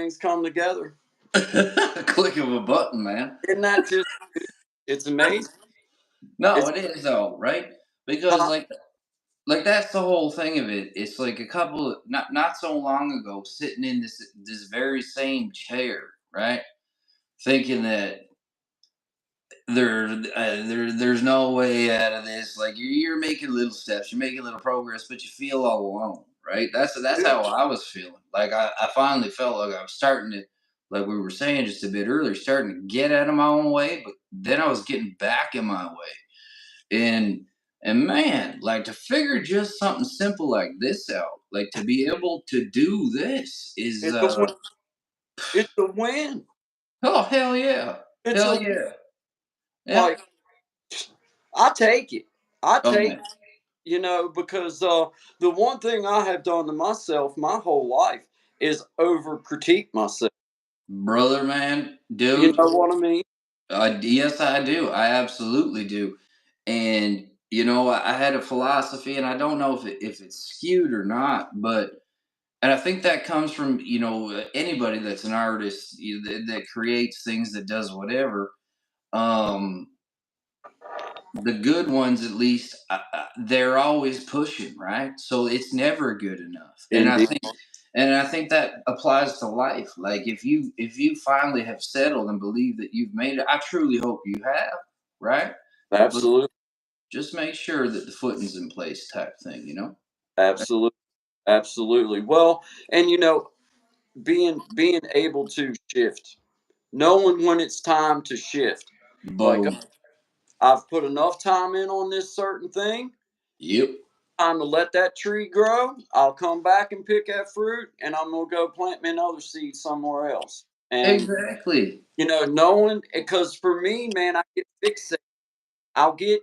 things come together. Click of a button, man. Isn't that just, it's amazing. No, It's, it is though, right? Because like that's the whole thing of it. It's like a couple of not so long ago, sitting in this very same chair, right? Thinking that there's no way out of this. Like you're making little steps, you're making little progress, but you feel all alone, right? That's how I was feeling. Like I finally felt like I was starting to, like we were saying just a bit earlier, starting to get out of my own way, but then I was getting back in my way. And and man, like to figure just something simple like this out, like to be able to do this is it's a win. It's a win. oh hell yeah. It's a Hell yeah. Yeah. like I take it. I Oh take, man. because the one thing I have done to myself my whole life is over critique myself. Brother man, You dude. know what I mean? Yes, I do. I absolutely do. And I had a philosophy, and I don't know if it's skewed or not, but and I think that comes from anybody that's an artist that creates things, that does whatever. Um, the good ones, at least, they're always pushing, right? So it's never good enough. Indeed. And I think that applies to life. Like if you finally have settled and believe that you've made it, I truly hope you have, right? But Absolutely. just make sure that the footing's in place, type thing. Absolutely. Absolutely. Well, and being able to shift, knowing when it's time to shift. Like Boom. I've put enough time in on this certain thing. Yep. Time to let that tree grow. I'll come back and pick that fruit, and I'm gonna go plant me another seed somewhere else. And Exactly. knowing, because for me, man, I get fixated. I'll get,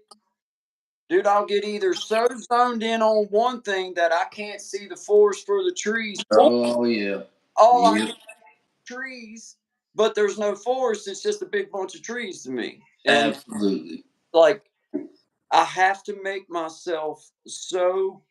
dude, I'll get either so zoned in on one thing that I can't see the forest for the trees, or Oh yeah. all I Yep. can trees, but there's no forest. It's just a big bunch of trees to me. And Absolutely. like, I have to make myself so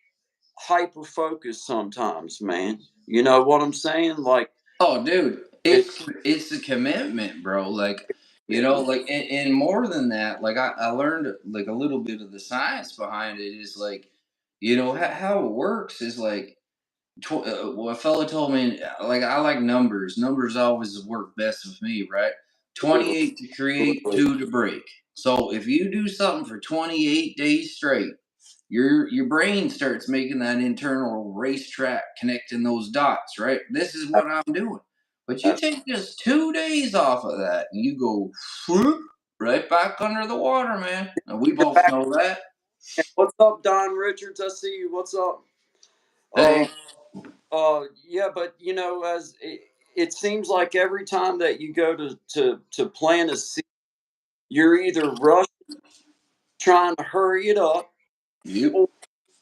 hyper focused sometimes, man. You know what I'm saying? Like, Oh, dude, it, it's a commitment, bro. Like, it like, and more than that, like I learned like a little bit of the science behind it. Is like, how it works is like, well, a fella told me, like I like numbers. Numbers always work best with me, right? literally, 28 to create, literally, 2 to break. So if you do something for 28 days straight, your brain starts making that internal racetrack, connecting those dots, right? This is what I'm doing. But you take just 2 days off of that and you go whoop, right back under the water, man. And we you're both back. know that. What's up, Don Richards? I see you. What's up? Uh, Hey, yeah, but as it seems like every time that you go to plant a seed, you're either rushing, trying to hurry it up, yep. or,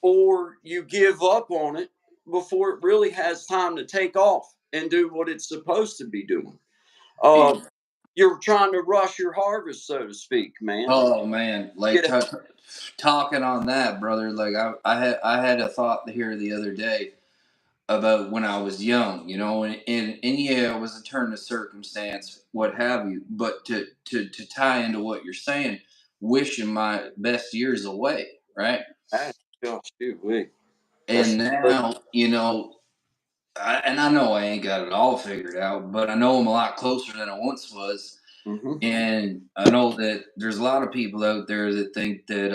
or you give up on it before it really has time to take off and do what it's supposed to be doing. Uh, you're trying to rush your harvest, so to speak, man. Oh man, like Get talking on that, brother. Like I had a thought here the other day about when I was young, and yeah, it was a turn of circumstance, what have you. But to tie into what you're saying, wishing my best years away, right? ahead. Gosh, dude, wait. And That's now, and I know I ain't got it all figured out, but I know I'm a lot closer than I once was. hmm And I know that there's a lot of people out there that think that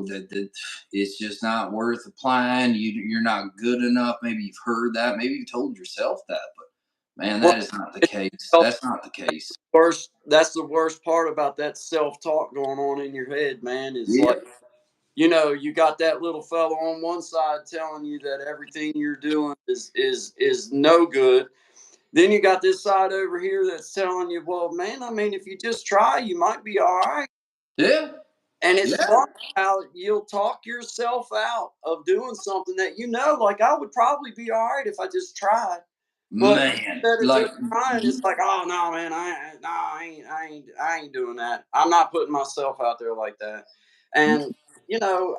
that it's just not worth applying. You're not good enough. Maybe you've heard that. Maybe you've told yourself that, but man, Well, that is not the it's case. the That's not the case. worst. That's the worst part about that self-talk going on in your head, man. Is like, Yeah. you got that little fella on one side telling you that everything you're doing is no good. Then you got this side over here that's telling you, well, man, I mean, if you just try, you might be all right. Yeah. And it's Yeah. fun how you'll talk yourself out of doing something that like I would probably be all right if I just tried. But Man, instead of like just trying, it's like, oh no, man, I ain't doing that. I'm not putting myself out there like that. And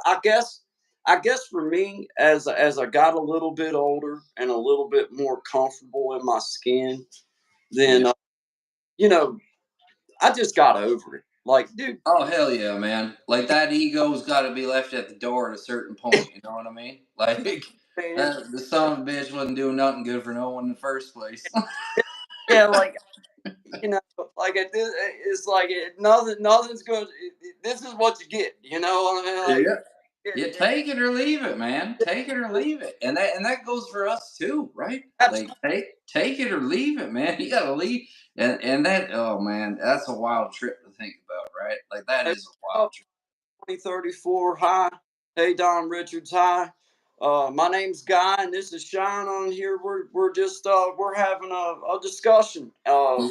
I guess I guess for me, as I got a little bit older and a little bit more comfortable in my skin, then Yeah. you know, I just got over it. Like, dude, Oh hell yeah, man! Like that ego's got to be left at the door at a certain point. You know what I mean? Like man, the son of a bitch wasn't doing nothing good for no one in the first place. yeah, like you know, like it's like nothing's going. This is what you get. You know what I mean? Like, Yeah. it, Yeah, it, take it or leave it, man. Take it or it, leave it, and that goes for us too, right? Like absolutely. take it or leave it, man. You gotta leave, and that oh man, that's a wild trip to think about, right? Like that is a wild trip. 2034. Hi. Hey, Don Richards. Hi. My name's Guy, and this is Shine on here. We're just we're having a discussion. Yeah,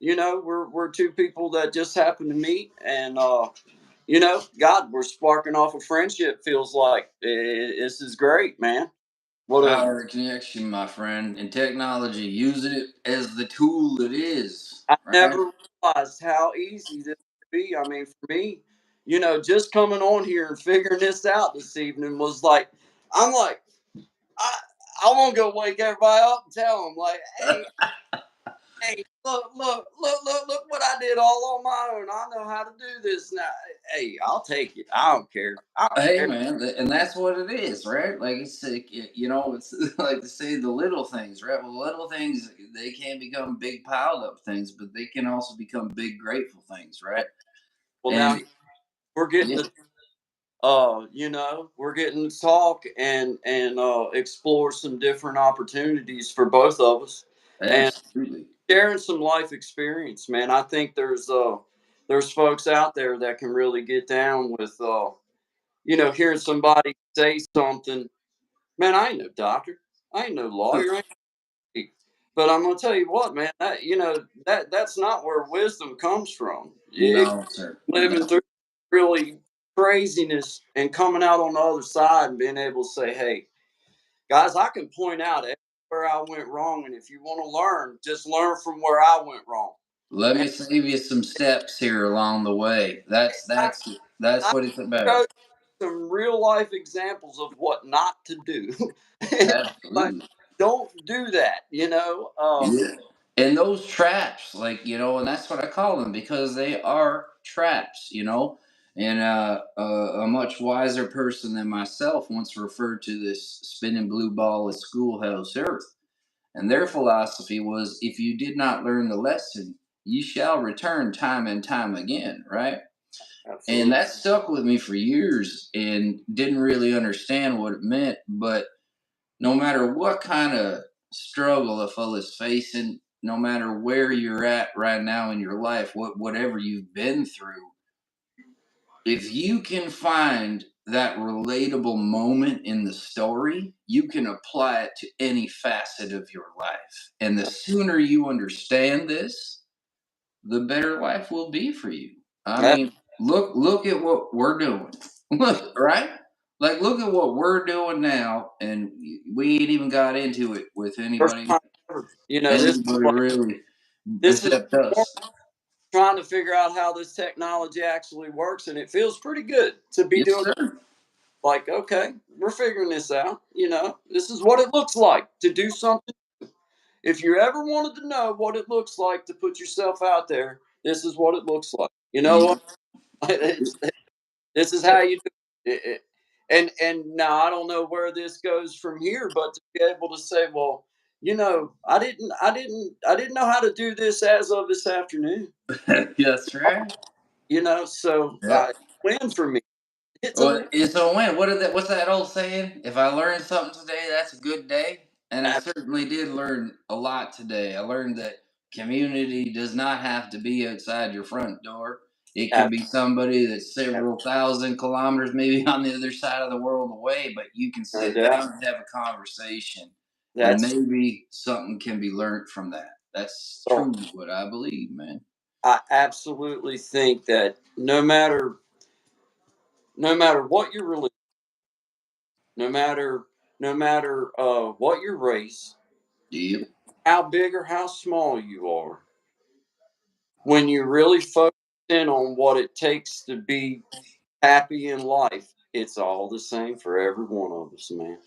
We're two people that just happened to meet, and God, we're sparking off a friendship. Feels like this is great, man. What a power of connection, my friend, and technology. Using it as the tool it is, I right? never realized how easy this could be. I mean, for me, just coming on here and figuring this out this evening was like, I'm like, I, I want to go wake everybody up and tell them, like, hey, look what I did all on my own. I know how to do this now. Hey, I'll take it. I don't care. I don't Hey care. man, and that's what it is, right? Like it's like, it's like to say the little things, right? Well, little things they can become big piled up things, but they can also become big grateful things, right? Well, now And we're getting yeah, to we're getting to talk and explore some different opportunities for both of us and absolutely, sharing some life experience, man. I think there's folks out there that can really get down with hearing somebody say something. Man, I ain't no doctor, I ain't no lawyer, but I'm gonna tell you what, man. That's not where wisdom comes from. no sir, Living no. through really craziness and coming out on the other side and being able to say, "Hey, guys, I can point out where I went wrong, and if you want to learn, just learn from where I went wrong." Let And me save you some steps here along the way. I, That's I what it's about. showed some real life examples of what not to do. Like, Absolutely. don't do that. Yeah. And those traps, like, and that's what I call them because they are traps, And a much wiser person than myself once referred to this spinning blue ball as schoolhouse earth. And their philosophy was if you did not learn the lesson, you shall return time and time again, right? And Absolutely. that stuck with me for years and didn't really understand what it meant. But no matter what kind of struggle a fella's facing, no matter where you're at right now in your life, whatever you've been through, if you can find that relatable moment in the story, you can apply it to any facet of your life. And the sooner you understand this, the better life will be for you. I That's mean, look at what we're doing. Look, right? Like look at what we're doing now, and we ain't even got into it with first anybody time ever. This is anybody like really this is except us. trying to figure out how this technology actually works, and it feels pretty good to be Yes, doing. sir. Like, okay, we're figuring this out. This is what it looks like to do something. If you ever wanted to know what it looks like to put yourself out there, this is what it looks like. You know Yeah. what? This is how you do it. And now I don't know where this goes from here, but to be able to say, well, I didn't know how to do this as of this afternoon. That's right. So Yeah. win for me. It's a Well, win. it's a win. What's that old saying? If I learned something today, that's a good day. And I certainly did learn a lot today. I learned that community does not have to be outside your front door. It can be somebody that's several thousand kilometers, maybe on the other side of the world away, but you can No sit doubt. down and have a conversation, and That's maybe something can be learned from that. That's oh, truly what I believe, man. I absolutely think that no matter what your religion, no matter what your race, Yep. how big or how small you are, when you really focus in on what it takes to be happy in life, it's all the same for every one of us, man.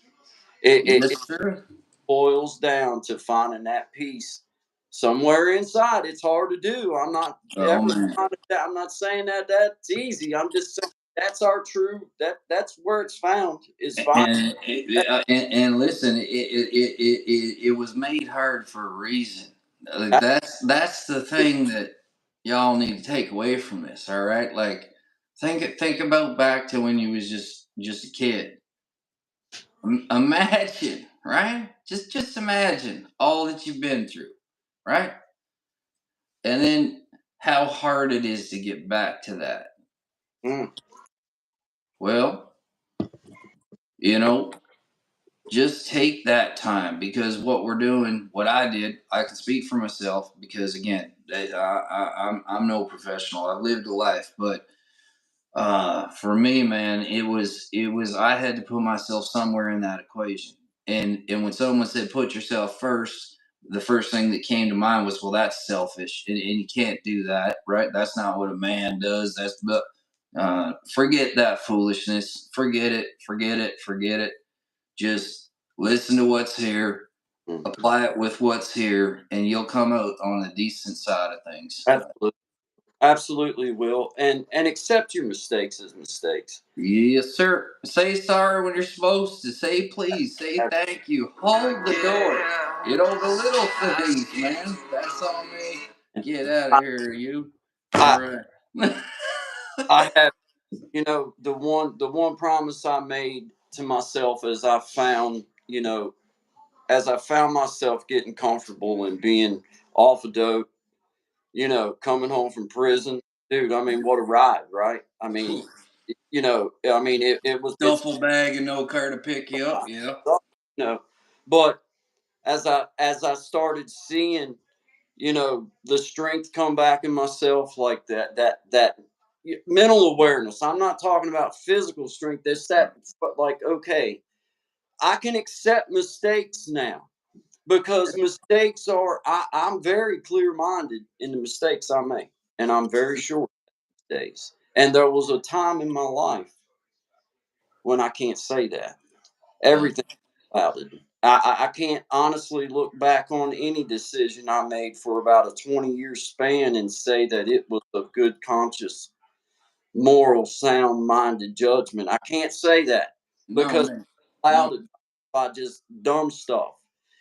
It Yes, sir. boils down to finding that peace somewhere inside. It's hard to do. I'm not Oh ever man. I'm not saying that that's easy. I'm just saying that's our true that's where it's found is finding that. And listen, it was made hard for a reason. That's the thing that y'all need to take away from this. All right, like think about back to when you was just a kid. Imagine, right? Just imagine all that you've been through, right? And then how hard it is to get back to that. Mm, Well, you know, just take that time because what we're doing, what I did, I can speak for myself because again, I'm no professional. I've lived a life, but for me, man, it was I had to put myself somewhere in that equation. And when someone said put yourself first, the first thing that came to mind was, well, that's selfish, and you can't do that, right? That's not what a man does. That's but forget that foolishness. Forget it. Forget it. Forget it. Just listen to what's here, mm. apply it with what's here, and you'll come out on the decent side of things. Absolutely, absolutely will, and accept your mistakes as mistakes. Yes, sir. Say sorry when you're supposed to. Say please. Say thank you. Hold the door. You know the little things, man. That's on me. Get out of I, here, you. All I right. I have, the one promise I made to myself as I found, as I found myself getting comfortable and being off of dope, coming home from prison, dude. I mean, what a ride, right? I mean, it's Duffel bag and no car to pick you up. Yeah. you know, but as I started seeing, the strength come back in myself, like that mental awareness. I'm not talking about physical strength. It's that, but like, okay, I can accept mistakes now because mistakes are. I'm very clear minded in the mistakes I make, and I'm very sure days. And there was a time in my life when I can't say that. Uh, Everything clouded. I can't honestly look back on any decision I made for about a 20-year span and say that it was a good, conscious, moral, sound minded judgment. I can't say that no, because man. No. clouded by just dumb stuff.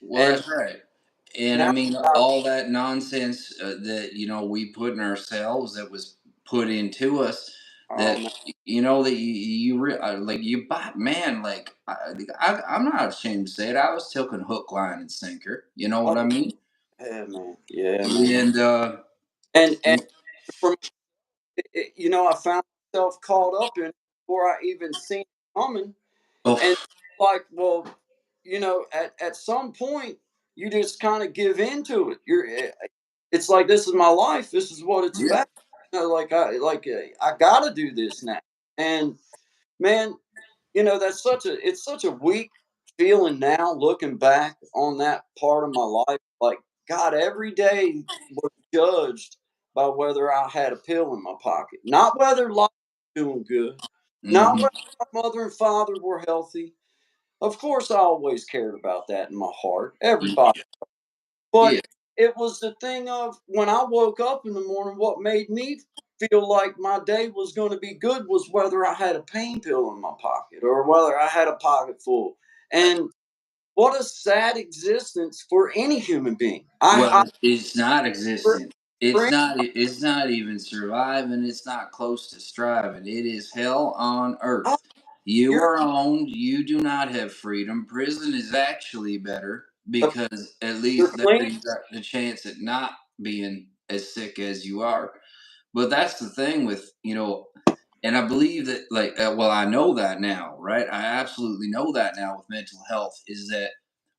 Well, And that's right. And I now, mean, all that nonsense that we put in ourselves, that was put into us, oh that man, that like you bought, man. Like I'm not ashamed to say it. I was taking hook, line, and sinker. You know oh, what I mean? yeah, man. And And for I found myself caught up in it before I even seen it coming. And oh like, well, at some point, you just kind of give into it. It's like, this is my life. This is what it's yeah, about. I gotta do this now. And man, it's such a weak feeling now looking back on that part of my life. Like, God, every day was judged by whether I had a pill in my pocket, not whether life was doing good, not hmm whether my mother and father were healthy. Of course, I always cared about that in my heart. Everybody. yeah, But it was the thing of when I woke up in the morning, what made me feel like my day was going to be good was whether I had a pain pill in my pocket or whether I had a pocket full. And what a sad existence for any human being. I well, it's not for, existent. for It's not even surviving. It's not close to striving. It is hell on oh, earth. You you're are owned. You do not have freedom. Prison is actually better because at you're least there clean. you got the chance at not being as sick as you are. But that's the thing with, and I believe that, like, well, I know that now, right? I absolutely know that now with mental health is that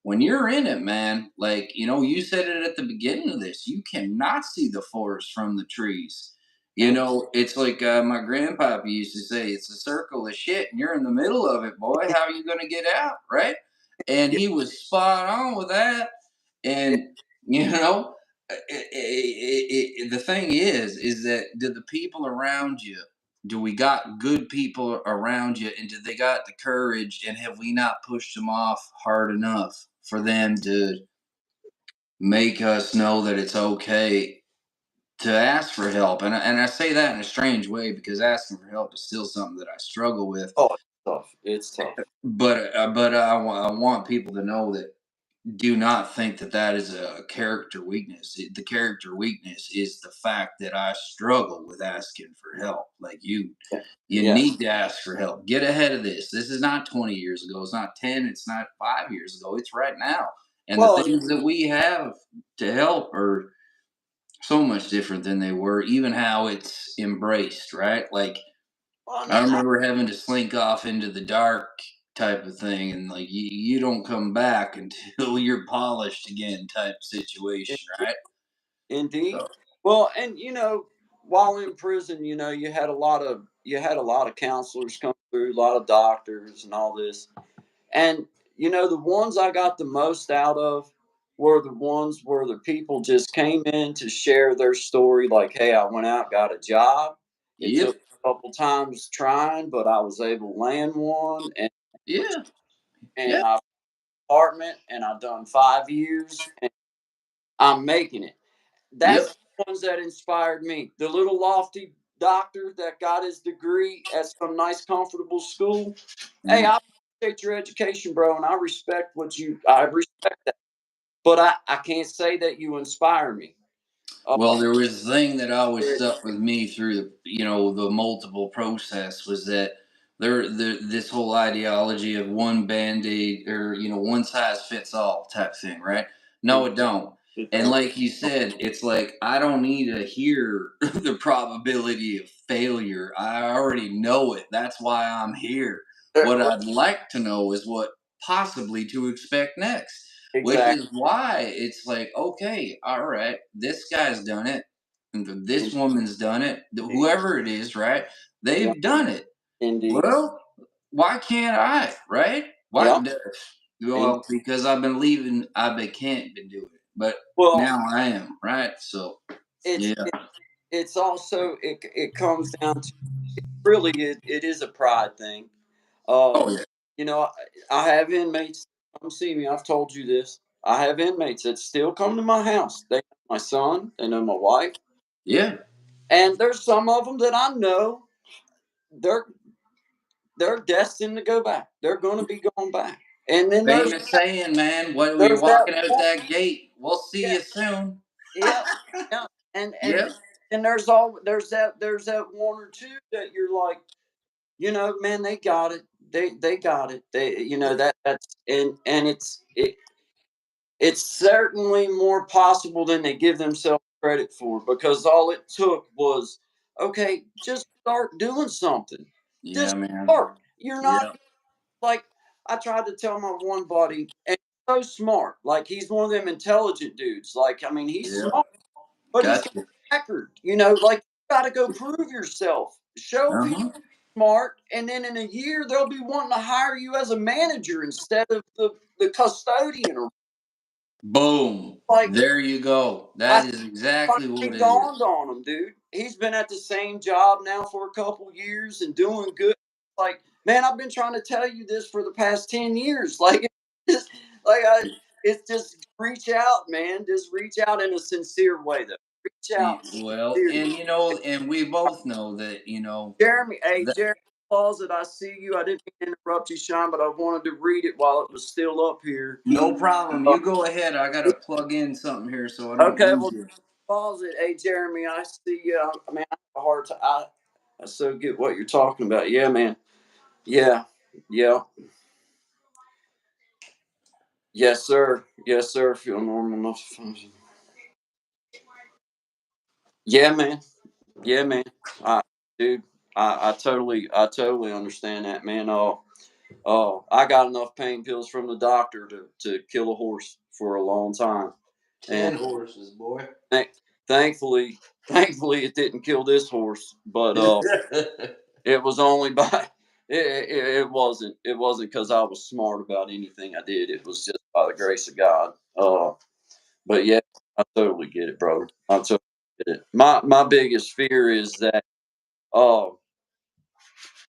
when you're in it, man, like, you said it at the beginning of this, you cannot see the forest from the trees. Man. It's like my grandpapa used to say, it's a circle of shit, and you're in the middle of it, boy. How are you going to get out, right? And Yeah, he was spot on with that. yeah, And, the thing is that do the people around you do we got good people around you, and do they got the courage, and have we not pushed them off hard enough for them to make us know that it's okay to ask for help? And I say that in a strange way because asking for help is still something that I struggle with. Oh, it's tough. It's tough. But I want people to know that do not think that that is a character weakness. The character weakness is the fact that I struggle with asking for help. Like Yeah. you Yes. need to ask for help. Get ahead of this. This is not 20 years ago. It's not 10. It's not 5 years ago. It's right now. And the Well, things that we have to help are so much different than they were, even how it's embraced, right? Like I I mean, remember having to slink off into the dark type of thing, and like you don't come back until you're polished again type situation, right? indeed. So Well, and while in prison, you had a lot of counselors come through, a lot of doctors, and all this. And the ones I got the most out of were the ones where the people just came in to share their story. Like, hey, I went out, got a job. It yep, took a couple times trying, but I was able to land one, and yeah, yeah, and I apartment, and I've done 5 years, and I'm making it. yep. That's the ones that inspired me. The little lofty doctor that got his degree at some nice, comfortable school. Hey, Mm. I appreciate your education, bro, and I respect I respect that. But I can't say that you inspire me. Well, there was a thing that always There- stuck with me through the multiple process was that this whole ideology of one band-aid or one size fits all type thing, right? No, it it don't. And don't. like you said, it's like I don't need to hear the probability of failure. I already know it. That's why I'm here. What Right, I'd like to know is what possibly to expect next, which exactly. is why it's like, okay, all right, this guy's done it, and this woman's done it, Indeed. whoever it is, right? Yeah, They've done it. indeed. Well, why can't I, right? Why? Yeah. And Well, because I've been leaving, can't been doing it, but well, now I am, right? So, it's yeah. it, it's also it comes down to really it is a pride thing. Oh Um, yeah, I have inmates come see me. I've told you this. I have inmates that still come to my house. They know my son. They know my wife. yeah. And there's some of them that I know they're they're destined to go back. They're going to be going back. And then Famous saying, man. What we there's that walking out one. that gate? We'll see Yeah, you soon. yeah, yeah. And Yep. and there's that one or two that you're like, man, they got it. They got it. It's certainly more possible than they give themselves credit for, because all it took was, okay, just start doing something. Yeah, Just man. start. You're not Yeah. like I tried to tell my one buddy, and he's so smart. Like, he's one of them intelligent dudes. Like, I mean, he's Yeah. smart, but he's got Gotcha. a record. Like, you got to go prove yourself. Show people Uh-huh. smart, and then in a year they'll be wanting to hire you as a manager instead of the custodian. Or Boom. like, There you go. I That is exactly what finally it dawned is. on him, dude. He's been at the same job now for a couple years and doing good. Like, man, I've been trying to tell you this for the past 10 years. Like, it's like it's just reach out, man. Just reach out in a sincere way, though. Reach out Well, sincerely. and we both know that, Jeremy, hey, that Jeremy Closet, I see you. I didn't mean to interrupt you, Sean, but I wanted to read it while it was still up here. no problem. Uh, You go ahead. I gotta plug in something here so I don't okay, lose well, you. Closet, hey, Jeremy, I see you. I mean, I have a hard time. I so get what you're talking about. Yeah, man. Yeah, yeah. Yes, sir. Yes, sir. Feel normal enough to function. Yeah, man. Yeah, man. I, dude, I totally understand that, man. Oh, I got enough pain pills from the doctor to kill a horse for a long time, and 10 horses, boy. th- thankfully, thankfully, it didn't kill this horse. But it was only by it wasn't because I was smart about anything I did. It was just by the grace of God. But yeah, I totally get it, brother. I totally get it. My biggest fear is that.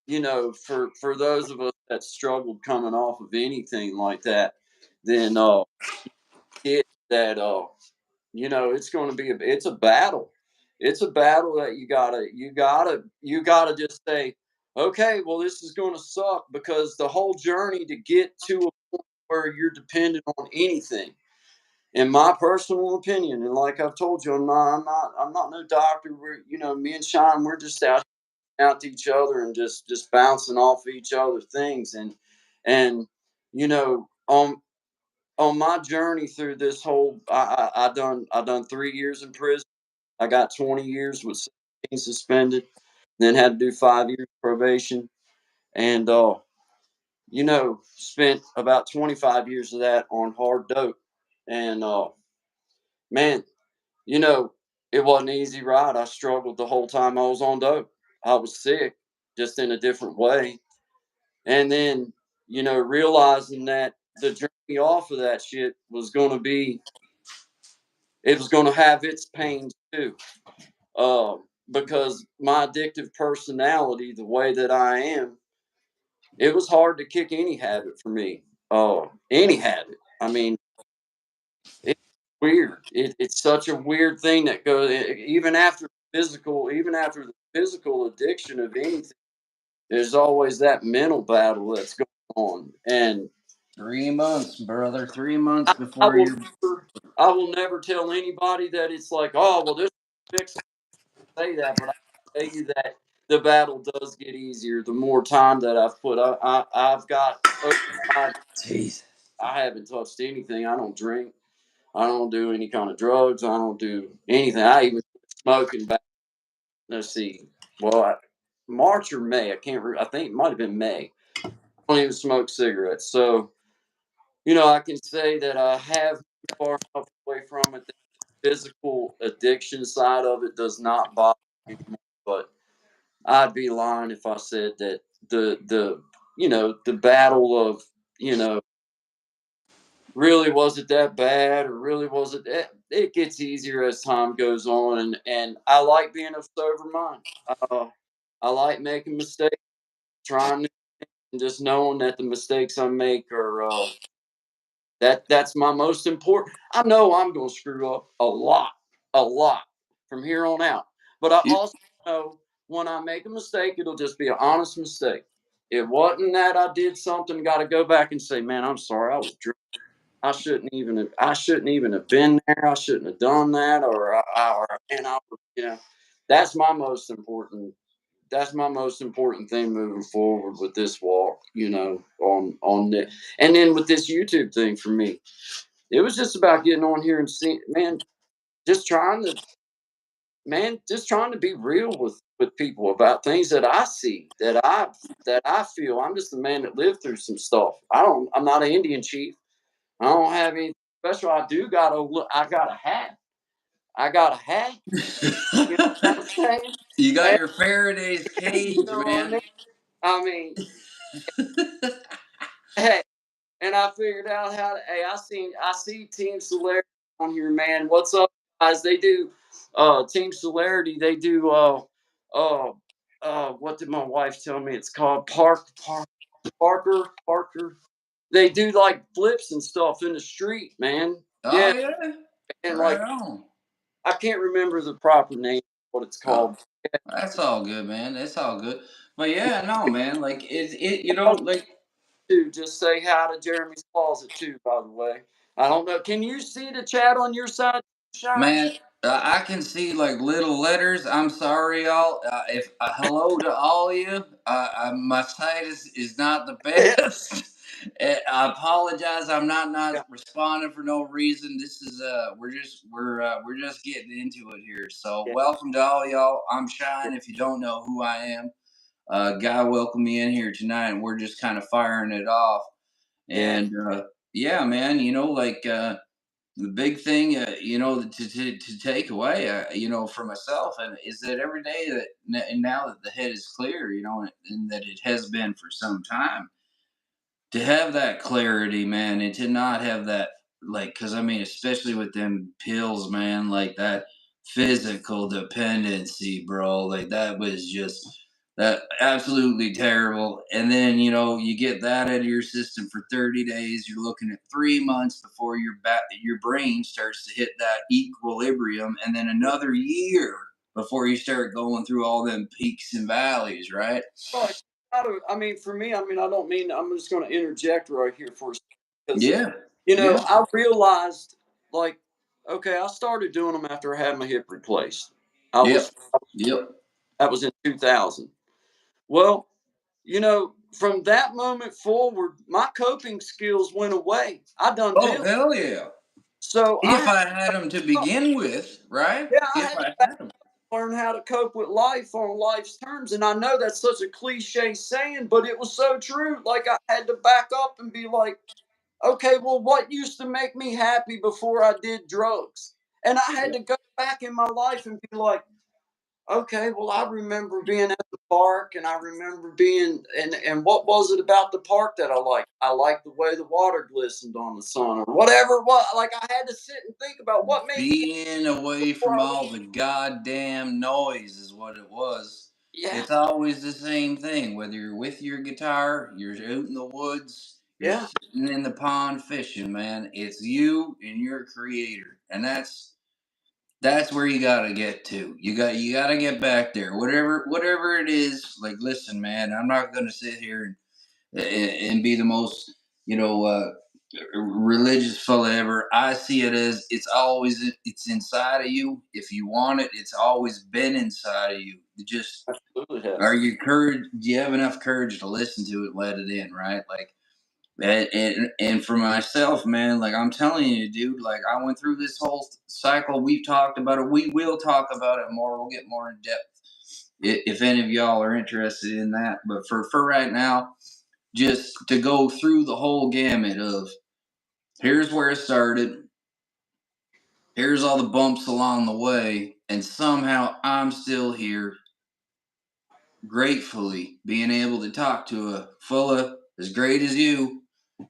for those of us that struggled coming off of anything like that, then get that it's going to be it's a battle. It's a battle that you gotta just say, okay, well, this is going to suck, because the whole journey to get to a point where you're dependent on anything, in my personal opinion, and like I've told you, I'm not no doctor. Me and Sean, we're just out to each other and just bouncing off each other things, and on my journey through this whole, I done 3 years in prison. I got 20 years with 17 suspended, then had to do 5 years probation, and spent about 25 years of that on hard dope, and man, you know, it wasn't an easy ride. I struggled the whole time I was on dope. I was sick, just in a different way. And then, realizing that the journey off of that shit was going to be, it was going to have its pains too. Because my addictive personality, the way that I am, it was hard to kick any habit for me. Any habit. I mean, it's weird. It's such a weird thing that goes even after the physical addiction of anything. There's always that mental battle that's going on, and 3 months, brother. 3 months I before will you. I will never tell anybody that it's like, oh, well, this fix say that, but I tell you that the battle does get easier the more time that I've put. I've got over 5. Jeez. I haven't touched anything. I don't drink. I don't do any kind of drugs. I don't do anything. I even quit smoking back. Let's see. Well, March or May. I can't. I think it might have been May. I don't even smoke cigarettes. So I can say that I have moved far enough away from it that the physical addiction side of it does not bother me anymore. But I'd be lying if I said that the battle of you know really was it that bad, or really was it that, it gets easier as time goes on, and I like being of sober mind. I like making mistakes, trying to, and just knowing that the mistakes I make are that's my most important. I know I'm going to screw up a lot from here on out, but I You, also know when I make a mistake, it'll just be an honest mistake. It wasn't that I did something, got to go back and say, man, I'm sorry, I was drunk. I shouldn't even have been there. I shouldn't have done that, and that's my most important. That's my most important thing moving forward with this walk. On the, and then with this YouTube thing for me, it was just about getting on here and seeing, man, just trying to, just trying to be real with people about things that I see, that I feel. I'm just a man that lived through some stuff. I'm not an Indian chief. I don't have anything special. I do got a look. I got a hat. I got a hat. You know what I'm saying? you got And, your Faraday's you cage, know what I man. mean? I mean, hey, and I figured out how to. Hey, I see Team Celerity on here, man. What's up, guys? They do Team Celerity. They do uh what did my wife tell me? It's called Parker. They do like flips and stuff in the street, man. Oh Yeah, yeah, and right like on. I can't remember the proper name, what it's Oh, called. that's all good, man. That's all good. But yeah, no, man. Like it. Like To just say hi to Jeremy's closet too. By the way, I don't know. Can you see the chat on your side, Shine? man, I can see like little letters. I'm sorry, y'all. If hello to all you. My sight is not the Yeah, best. I apologize. I'm not yeah, responding for no reason. This is we're just getting into it here. So yeah, welcome to all y'all. I'm yeah, Shine. If you don't know who I am, guy, welcome me in here tonight, and we're just kind of firing it off. yeah, And yeah, man, like. The big thing, to take away, for myself, and is that every day and now that the head is clear, and that it has been for some time, to have that clarity, man, and to not have that, like, because I mean, especially with them pills, man, like that physical dependency, bro, like that was just That absolutely terrible. And then, you know, you get that out of your system for 30 days. You're looking at 3 months before your brain starts to hit that equilibrium, and then another year before you start going through all them peaks and valleys, right? Right. I mean, for me, I mean, I don't mean, I'm just going to interject right here for a second because, Yeah. you know, Yeah. I realized, like, okay, I started doing them after I had my hip replaced. I Yep. was, Yep. that was in 2000. Well, you know, from that moment forward, my coping skills went away. I done Oh, did. hell yeah. So I If had, I had them to begin with, right? yeah, I If had I to had them. learn how to cope with life on life's terms. And I know that's such a cliche saying, but it was so true. Like I had to back up and be like, okay, well, what used to make me happy before I did drugs? And I had to go back in my life and be like, okay, well, I remember being at the park and I remember being, and what was it about the park that I liked? I liked the way the water glistened on the sun or whatever. What, like, I had to sit and think about what made me happy Being away before from I went. all the goddamn noise is what it was. Yeah, It's always the same thing. Whether you're with your guitar, you're out in the woods, you're yeah, sitting in the pond fishing, man. It's you and your creator. And that's where you gotta get to. You gotta get back there. Whatever it is, like listen, man, I'm not gonna sit here and be the most, you know, religious fella ever. I see it as it's inside of you. If you want it, it's always been inside of you. You just absolutely are has. you courage? Do you have enough courage to listen to it, let it in, right? Like and for myself, man, like I'm telling you, dude, like I went through this whole cycle. We've talked about it. We will talk about it more. We'll get more in depth if any of y'all are interested in that. But for right now, just to go through the whole gamut of here's where it started, here's all the bumps along the way, and somehow I'm still here, gratefully being able to talk to a fella as great as you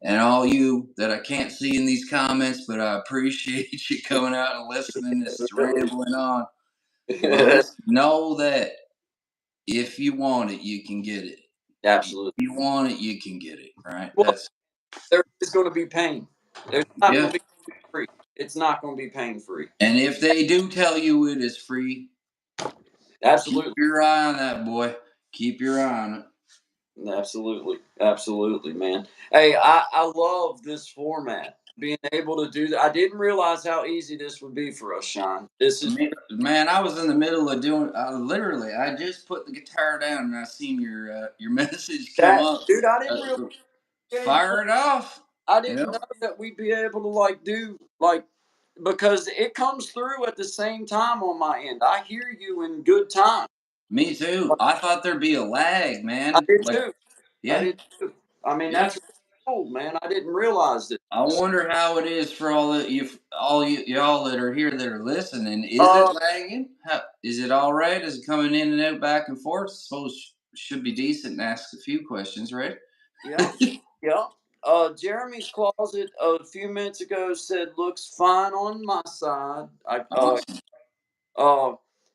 and all you that I can't see in these comments, but I appreciate you coming out and listening. This is Definitely. rambling on. But listen, know that if you want it, you can get it. If Absolutely. you want it, you can get it. Right? Well, That's there is going to be pain. There's not yeah. going to be free. It's not going to be pain free. And if they do tell you it is free, keep Absolutely. your eye on that boy. Keep your eye on it. Absolutely. Absolutely, man. Hey, I love this format. Being able to do that. I didn't realize how easy this would be for us, Sean. This is Man, I was in the middle of doing. Literally, I just put the guitar down and I seen your message come that, up. dude. I Uh, didn't realize we able to, Fire it off. I You didn't know, know that we'd be able to like do like because it comes through at the same time on my end. I hear you in good time. me too. I thought there'd be a lag, I man. did Like, too. I yeah, did too. I mean, yeah. that's really cool, man. I didn't realize it. I wonder how it is for all you y'all that are here that are listening. Is it Uh, lagging? Is it all right? Is it coming in and out, back and forth? Suppose should be decent and ask a few questions, right? yeah, yeah. Jeremy's closet a few minutes ago said looks fine on my side. Awesome. Uh,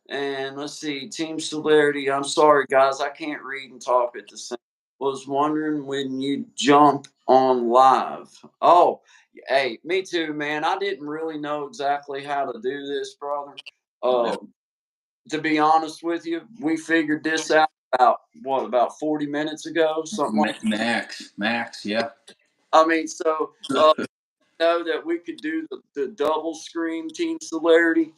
and let's see, team celerity. I'm sorry, guys, I can't read and talk at the same. Was wondering when you jump on live. Oh, hey, me too, man. I didn't really know exactly how to do this, brother. Yeah. Uh, to be honest with you, we figured this out about what about 40 minutes ago, something like. Max, yeah. I mean, so know that we could do the double scream team celerity.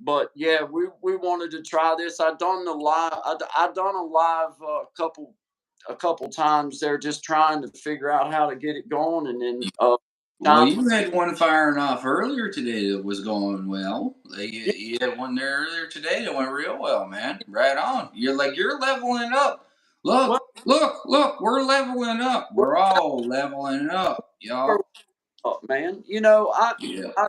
But yeah, we wanted to try this. I done the live. I done a live a couple times there, just trying to figure out how to get it going, and then Well, time. you had one firing off earlier today that was going well. Like, Yeah, you had one there earlier today that went real well, man. Right on. You're leveling up. well, Look. We're leveling up. we're, We're all leveling up, we're y'all. up, man. You know, Yeah. I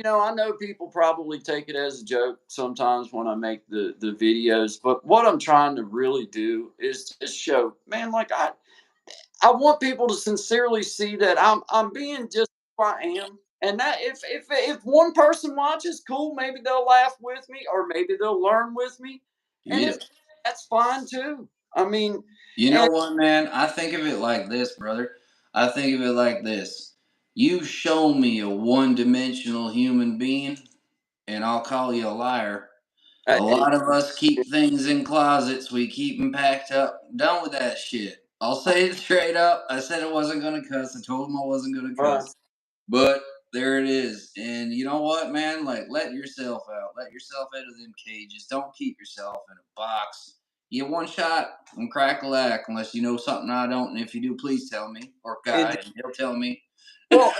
I know people probably take it as a joke sometimes when I make the videos, but what I'm trying to really do is just show, man, like I want people to sincerely see that I'm being just who I am, and that if one person watches, cool, maybe they'll laugh with me, or maybe they'll learn with me, and Yeah. that's fine too. I mean, You know and what, man? I think of it like this, brother. I think of it like this. You show me a one dimensional human being, and I'll call you a liar. A I, lot of us keep things in closets. We keep them packed up. Done with that shit. I'll say it straight up. I said I wasn't going to cuss. I told him I wasn't going to uh, cuss. But there it is. And you know what, man? Like, let yourself out. Let yourself out of them cages. Don't keep yourself in a box. You get one shot and crack a lack unless you know something I don't. And if you do, please tell me. Or and Guy, and he'll tell me. well,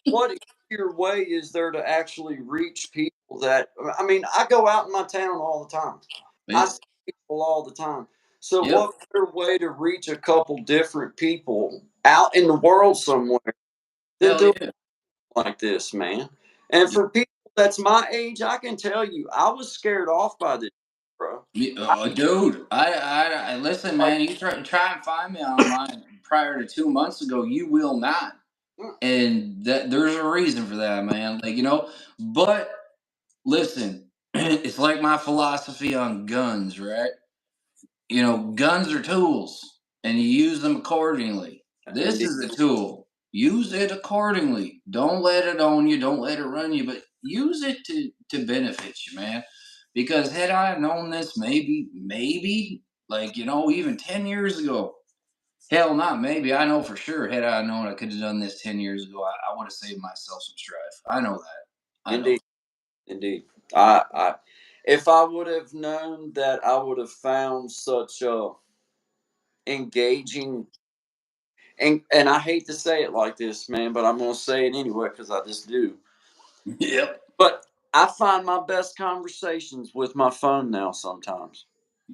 what easier way is there to actually reach people that I mean, I go out in my town all the time. I Yep. see people all the time. So Yep. what better way to reach a couple different people out in the world somewhere than Hell doing yeah. like this, man? And for people that's my age, I can tell you, I was scared off by this, bro. I Dude, I listen, like, man. You try and find me online prior to 2 months ago. You will not, mm, and that there's a reason for that, man. Like, you know, but listen, it's like my philosophy on guns, right? You know, guns are tools and you use them accordingly. This indeed, is a tool. Use it accordingly. Don't let it own you, don't let it run you, but use it to benefit you, man. Because had I known this maybe like, you know, even 10 years ago, hell not maybe, I know for sure had I known I could have done this 10 years ago, I would have saved myself some strife. I know that. I know. indeed, indeed. I if I would have known that I would have found such a engaging and I hate to say it like this, man, but I'm gonna say it anyway because I just do. Yep. But I find my best conversations with my phone now sometimes.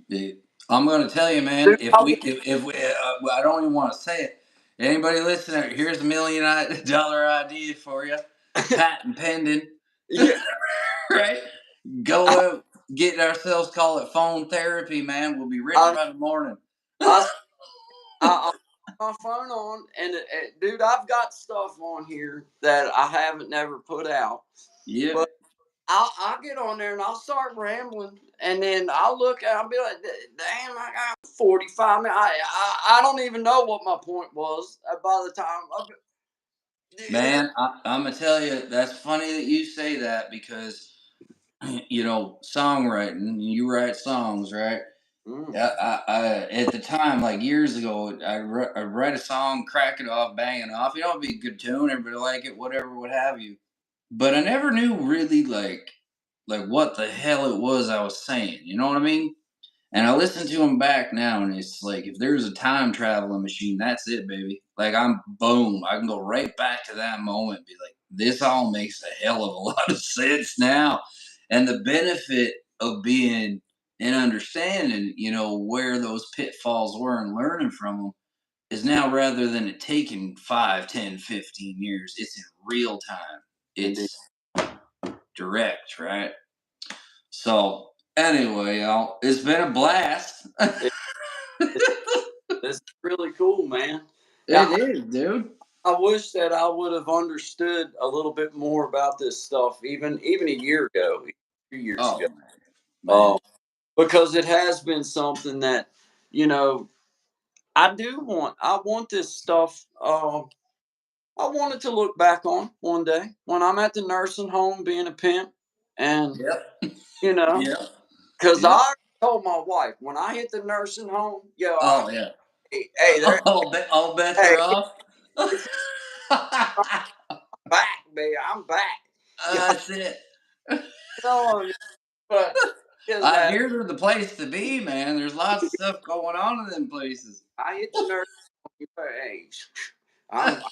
Dude, I'm gonna tell you, man. Dude, If we, I don't even want to say it. Anybody listening? Here's $1 million idea for you. Patent pending, yeah, right? I, Go get ourselves call it phone therapy, man. We'll be rich I, by the morning. I, I my phone on, and dude, I've got stuff on here that I haven't never put out, Yep, but I'll get on there and I'll start rambling, and then I'll look and I'll be like, "Damn, I got 45 minutes. I don't even know what my point was by the time." man. I'm gonna tell you. That's funny that you say that because you know songwriting. You write songs, right? Mm, Yeah, at the time, like years ago, I'd write a song, crack it off, bang it off. You know, it'd be a good tune, everybody like it, whatever, what have you. But I never knew really like what the hell it was I was saying. You know what I mean? And I listen to them back now, and it's like if there's a time traveling machine, that's it, baby. Like I'm boom, I can go right back to that moment, and be like, this all makes a hell of a lot of sense now. And the benefit of being and understanding, you know, where those pitfalls were and learning from them is now rather than it taking 5, 10, 15 years, it's in real time. indeed. It's direct, right? So anyway, y'all, it's been a blast. It, it's really cool, man. It Yeah, is, dude. I wish that I would have understood a little bit more about this stuff, even a year ago, 2 years ago. Oh Uh, man, because it has been something that you know I do want. I want this stuff. I wanted to look back on one day when I'm at the nursing home being a pimp, and yep, you know, yep, because yep. I told my wife when I hit the nursing home, yo, Oh yeah. hey, there, All bets hey, are off. it's back, baby, I'm back. Yeah, That's it. you know what I mean? But is I that hear they're the place to be, man. There's lots of stuff going on in them places. I hit the nursing home, hey, I'm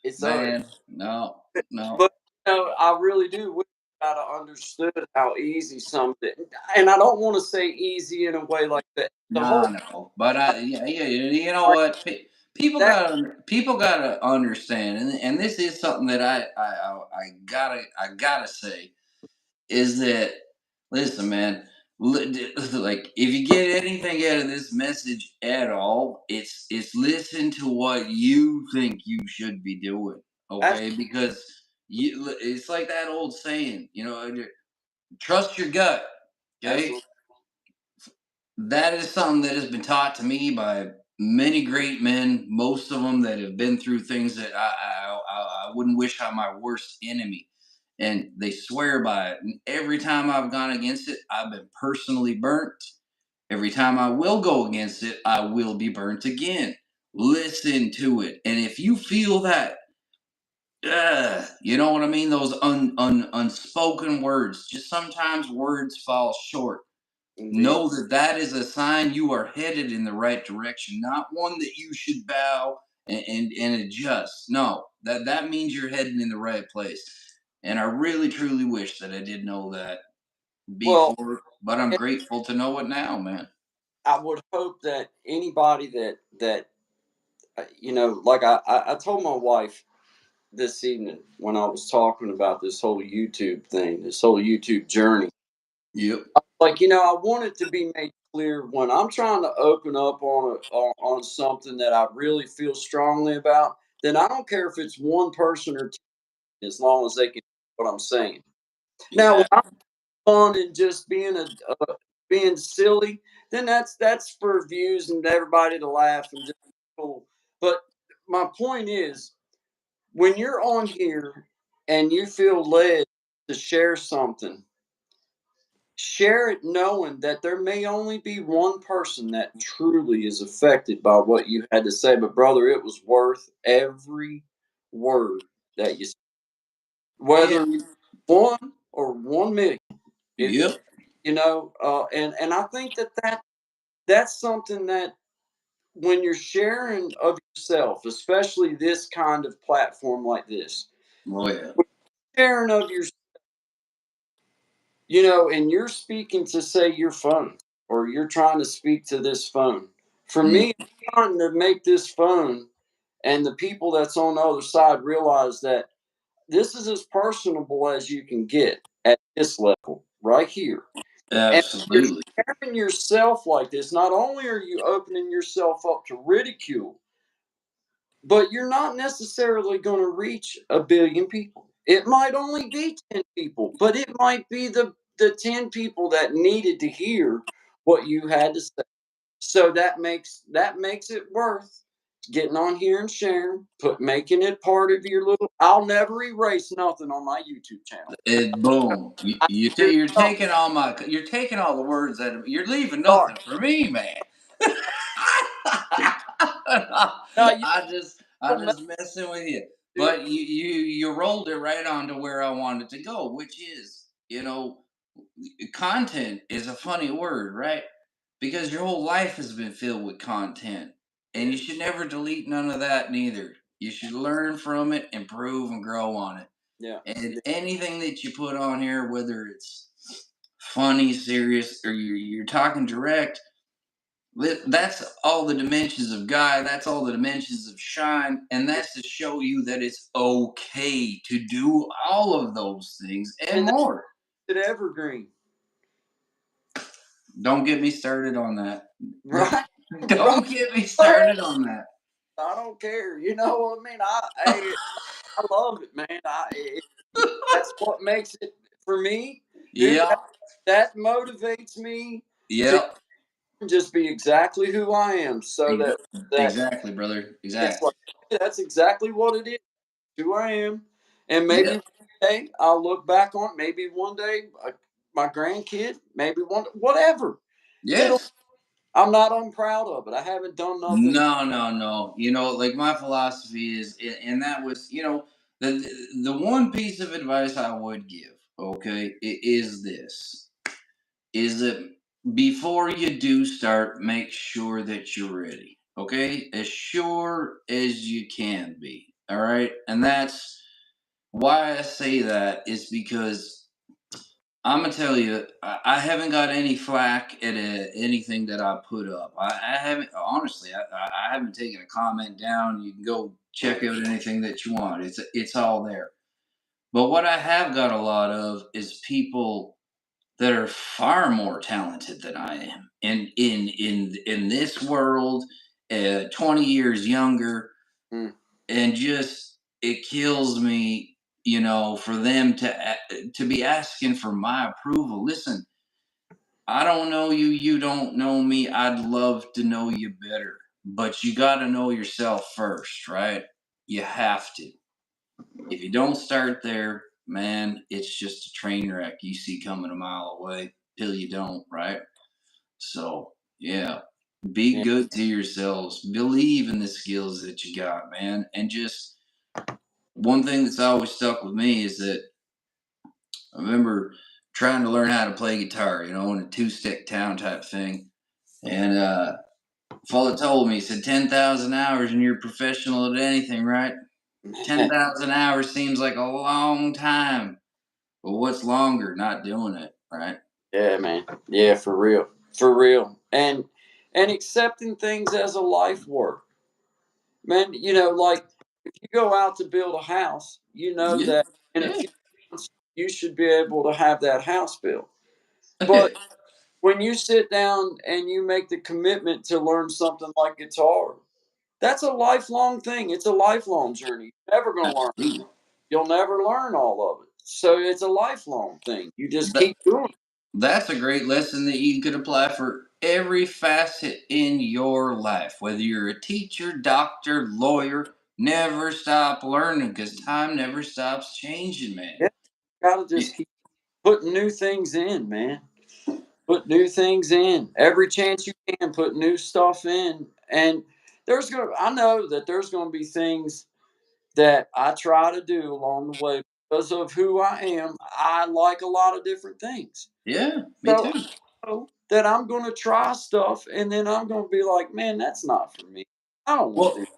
it's over. Man, no, no, But I really do wish I'd have understood how easy something, and I don't want to say easy in a way like that. The no, whole no. But yeah. You know like what? that People gotta understand, and this is something that I gotta say is that listen, man. Like if you get anything out of this message at all, it's listen to what you think you should be doing, that's okay? Because it's like that old saying, you know, trust your gut, okay? absolutely that is something that has been taught to me by many great men, most of them that have been through things that I wouldn't wish on my worst enemy. And they swear by it. And every time I've gone against it, I've been personally burnt. Every time I will go against it, I will be burnt again. Listen to it. And if you feel that, you know what I mean? Those unspoken words, just sometimes words fall short. Indeed. Know that that is a sign you are headed in the right direction, not one that you should bow and adjust. No, that means you're heading in the right place. And I really truly wish that I did know that Well, before, but I'm and grateful to know it now, man. I would hope that anybody that like I told my wife this evening when I was talking about this whole YouTube thing, this whole YouTube journey. Yep. Like, I want it to be made clear when I'm trying to open up on something that I really feel strongly about, then I don't care if it's one person or two, as long as they can hear what I'm saying. Now, when Exactly. I'm fun and just being silly, then that's for views and everybody to laugh and just cool. But my point is, when you're on here and you feel led to share something, share it knowing that there may only be one person that truly is affected by what you had to say. But brother, it was worth every word that you said. Yeah. Whether one or 1 million. It Yep. and I think that's something that when you're sharing of yourself, especially this kind of platform like this, Oh yeah. sharing of your and you're speaking to say your phone or you're trying to speak to this phone. For Mm, me, I'm trying to make this phone and the people that's on the other side realize that this is as personable as you can get at this level right here. And you're absolutely. sharing yourself like this. Not only are you opening yourself up to ridicule, but you're not necessarily going to reach a billion people. It might only be 10 people, but it might be the 10 people that needed to hear what you had to say. So that makes it worth getting on here and sharing, making it part of your little. I'll never erase nothing on my YouTube channel. It boom. I You're taking all my. You're taking all the words that you're leaving sorry. nothing for me, man. No, you I'm don't make just messing with you. it. But you rolled it right on to where I wanted to go, which is, content is a funny word, right? Because your whole life has been filled with content. And you Yeah, should never delete none of that neither. You should learn from it, improve and grow on it. yeah, And yeah. anything that you put on here, whether it's funny, serious, or you're talking direct, that's all the dimensions of Guy. That's all the dimensions of Shine. And that's to show you that it's okay to do all of those things and And that's more. it evergreen, Don't get me started on that. right? Right. Don't get me Go ahead. started on that. I don't care. You know what I mean? I love it, man. That's what makes it for me, dude. Yep. That motivates me to Yep. just be exactly who I am, so Ex- that Exactly, brother. it's Exactly. like "Hey, that's exactly what it is. Who I am, and maybe Yep. one day I'll look back on it. Maybe one day my grandkid, maybe one whatever. It'll. Yes. I'm not unproud of it. I haven't done nothing. No, no, no. Like my philosophy is, and that was, the one piece of advice I would give, okay, is this: is that before you do start, make sure that you're ready, okay, as sure as you can be. All right, and that's why I say that is because I'm gonna tell you, I haven't got any flack at anything that I put up. I haven't, honestly. I haven't taken a comment down. You can go check out anything that you want. It's all there. But what I have got a lot of is people that are far more talented than I am in this world, 20 years younger, Mm, and just it kills me, for them to be asking for my approval. Listen, I don't know you, you don't know me. I'd love to know you better. But you got to know yourself first, right? You have to. If you don't start there, man, it's just a train wreck you see coming a mile away till you don't, right? So, yeah, be Yeah, good to yourselves. Believe in the skills that you got, man. And just one thing that's always stuck with me is that I remember trying to learn how to play guitar, in a two-stick town type thing. And fella told me, he said, 10,000 hours and you're professional at anything, right? 10,000 hours seems like a long time. But what's longer? Not doing it, right? yeah, man. Yeah, for real, for real. And accepting things as a life work, man. Like if you go out to build a house, you know Yeah. that in a Yeah. few months you should be able to have that house built. But when you sit down and you make the commitment to learn something like guitar, that's a lifelong thing. It's a lifelong journey. You're never going to learn. Absolutely. You'll never learn all of it. So it's a lifelong thing. You just That, keep doing it. that's a great lesson that you could apply for every facet in your life. Whether you're a teacher, doctor, lawyer, never stop learning because time never stops changing, man. Yeah, gotta Y- just keep putting new things in, man. Put new things in. Every chance you can, put new stuff in. And I know that there's gonna be things that I try to do along the way because of who I am. I like a lot of different things. Yeah, me So too. I know that I'm gonna try stuff and then I'm gonna be like, man, that's not for me. I don't want to do Well,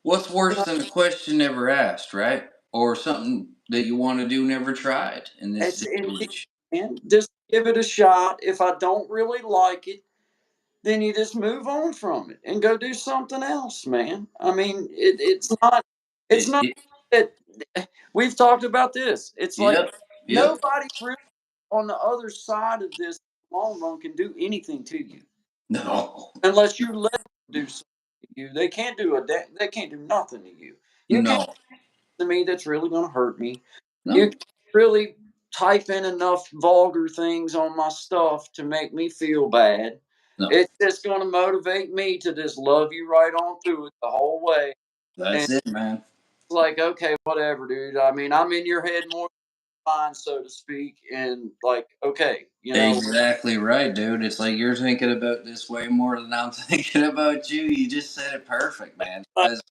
what's worse than a question never asked, right? Or something that you want to do never tried in this it's day and indeed, age. man. Just give it a shot. If I don't really like it, then you just move on from it and go do something else, man. I mean, it's It, not it, that we've talked about this. It's like yep, yep. nobody really on the other side of this long run can do anything to you No, unless you let them do something to you. They can't do nothing to you. You can't no, to me that's really going to hurt me. You no, can't really type in enough vulgar things on my stuff to make me feel bad. no. It's just going to motivate me to just love you right on through it the whole way. And That's it, man. it's like, okay, whatever, dude. I mean, I'm in your head more than mine, so to speak. And like, okay, Exactly right, dude. It's like you're thinking about this way more than I'm thinking about you. You just said it perfect, man. like, 'Cause-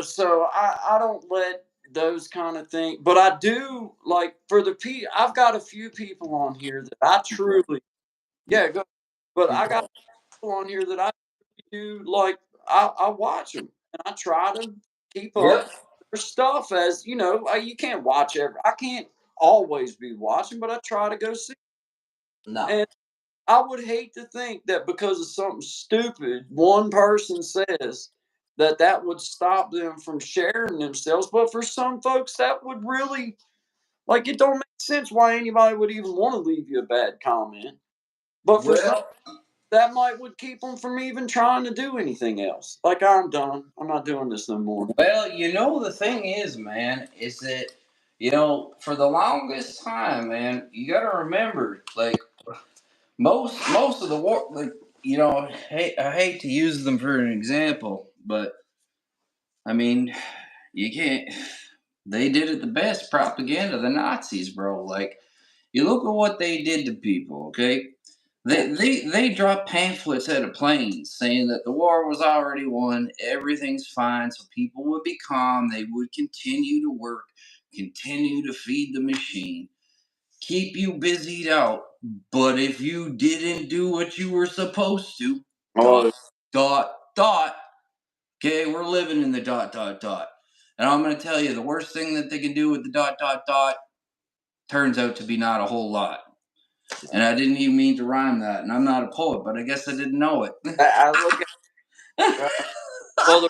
so I don't let those kind of things, but I do like for the I've got a few people on here that I truly, yeah, go, but I got people on here that I do like. I watch them and I try to keep up Yep. their stuff as you can't watch I can't always be watching, but I try to go see. No. And I would hate to think that because of something stupid one person says that would stop them from sharing themselves. But for some folks, that would really like it don't make sense why anybody would even want to leave you a bad comment. But for some, Well, that might would keep them from even trying to do anything else. Like I'm done. I'm not doing this no more. the thing is, man, is that for the longest time, man, you got to remember, like most of the war, like I hate to use them for an example, but I mean, you can't. They did it the best propaganda, the Nazis, bro. Like, you look at what they did to people, okay? Yeah. They dropped pamphlets out of planes saying that the war was already won, everything's fine, so people would be calm, they would continue to work, continue to feed the machine, keep you busied out. But if you didn't do what you were supposed to, dot Oh, dot, okay, we're living in the dot dot dot. And I'm gonna tell you the worst thing that they can do with the dot dot dot turns out to be not a whole lot. And I didn't even mean to rhyme that. And I'm not a poet, but I guess I didn't know it. I look at well,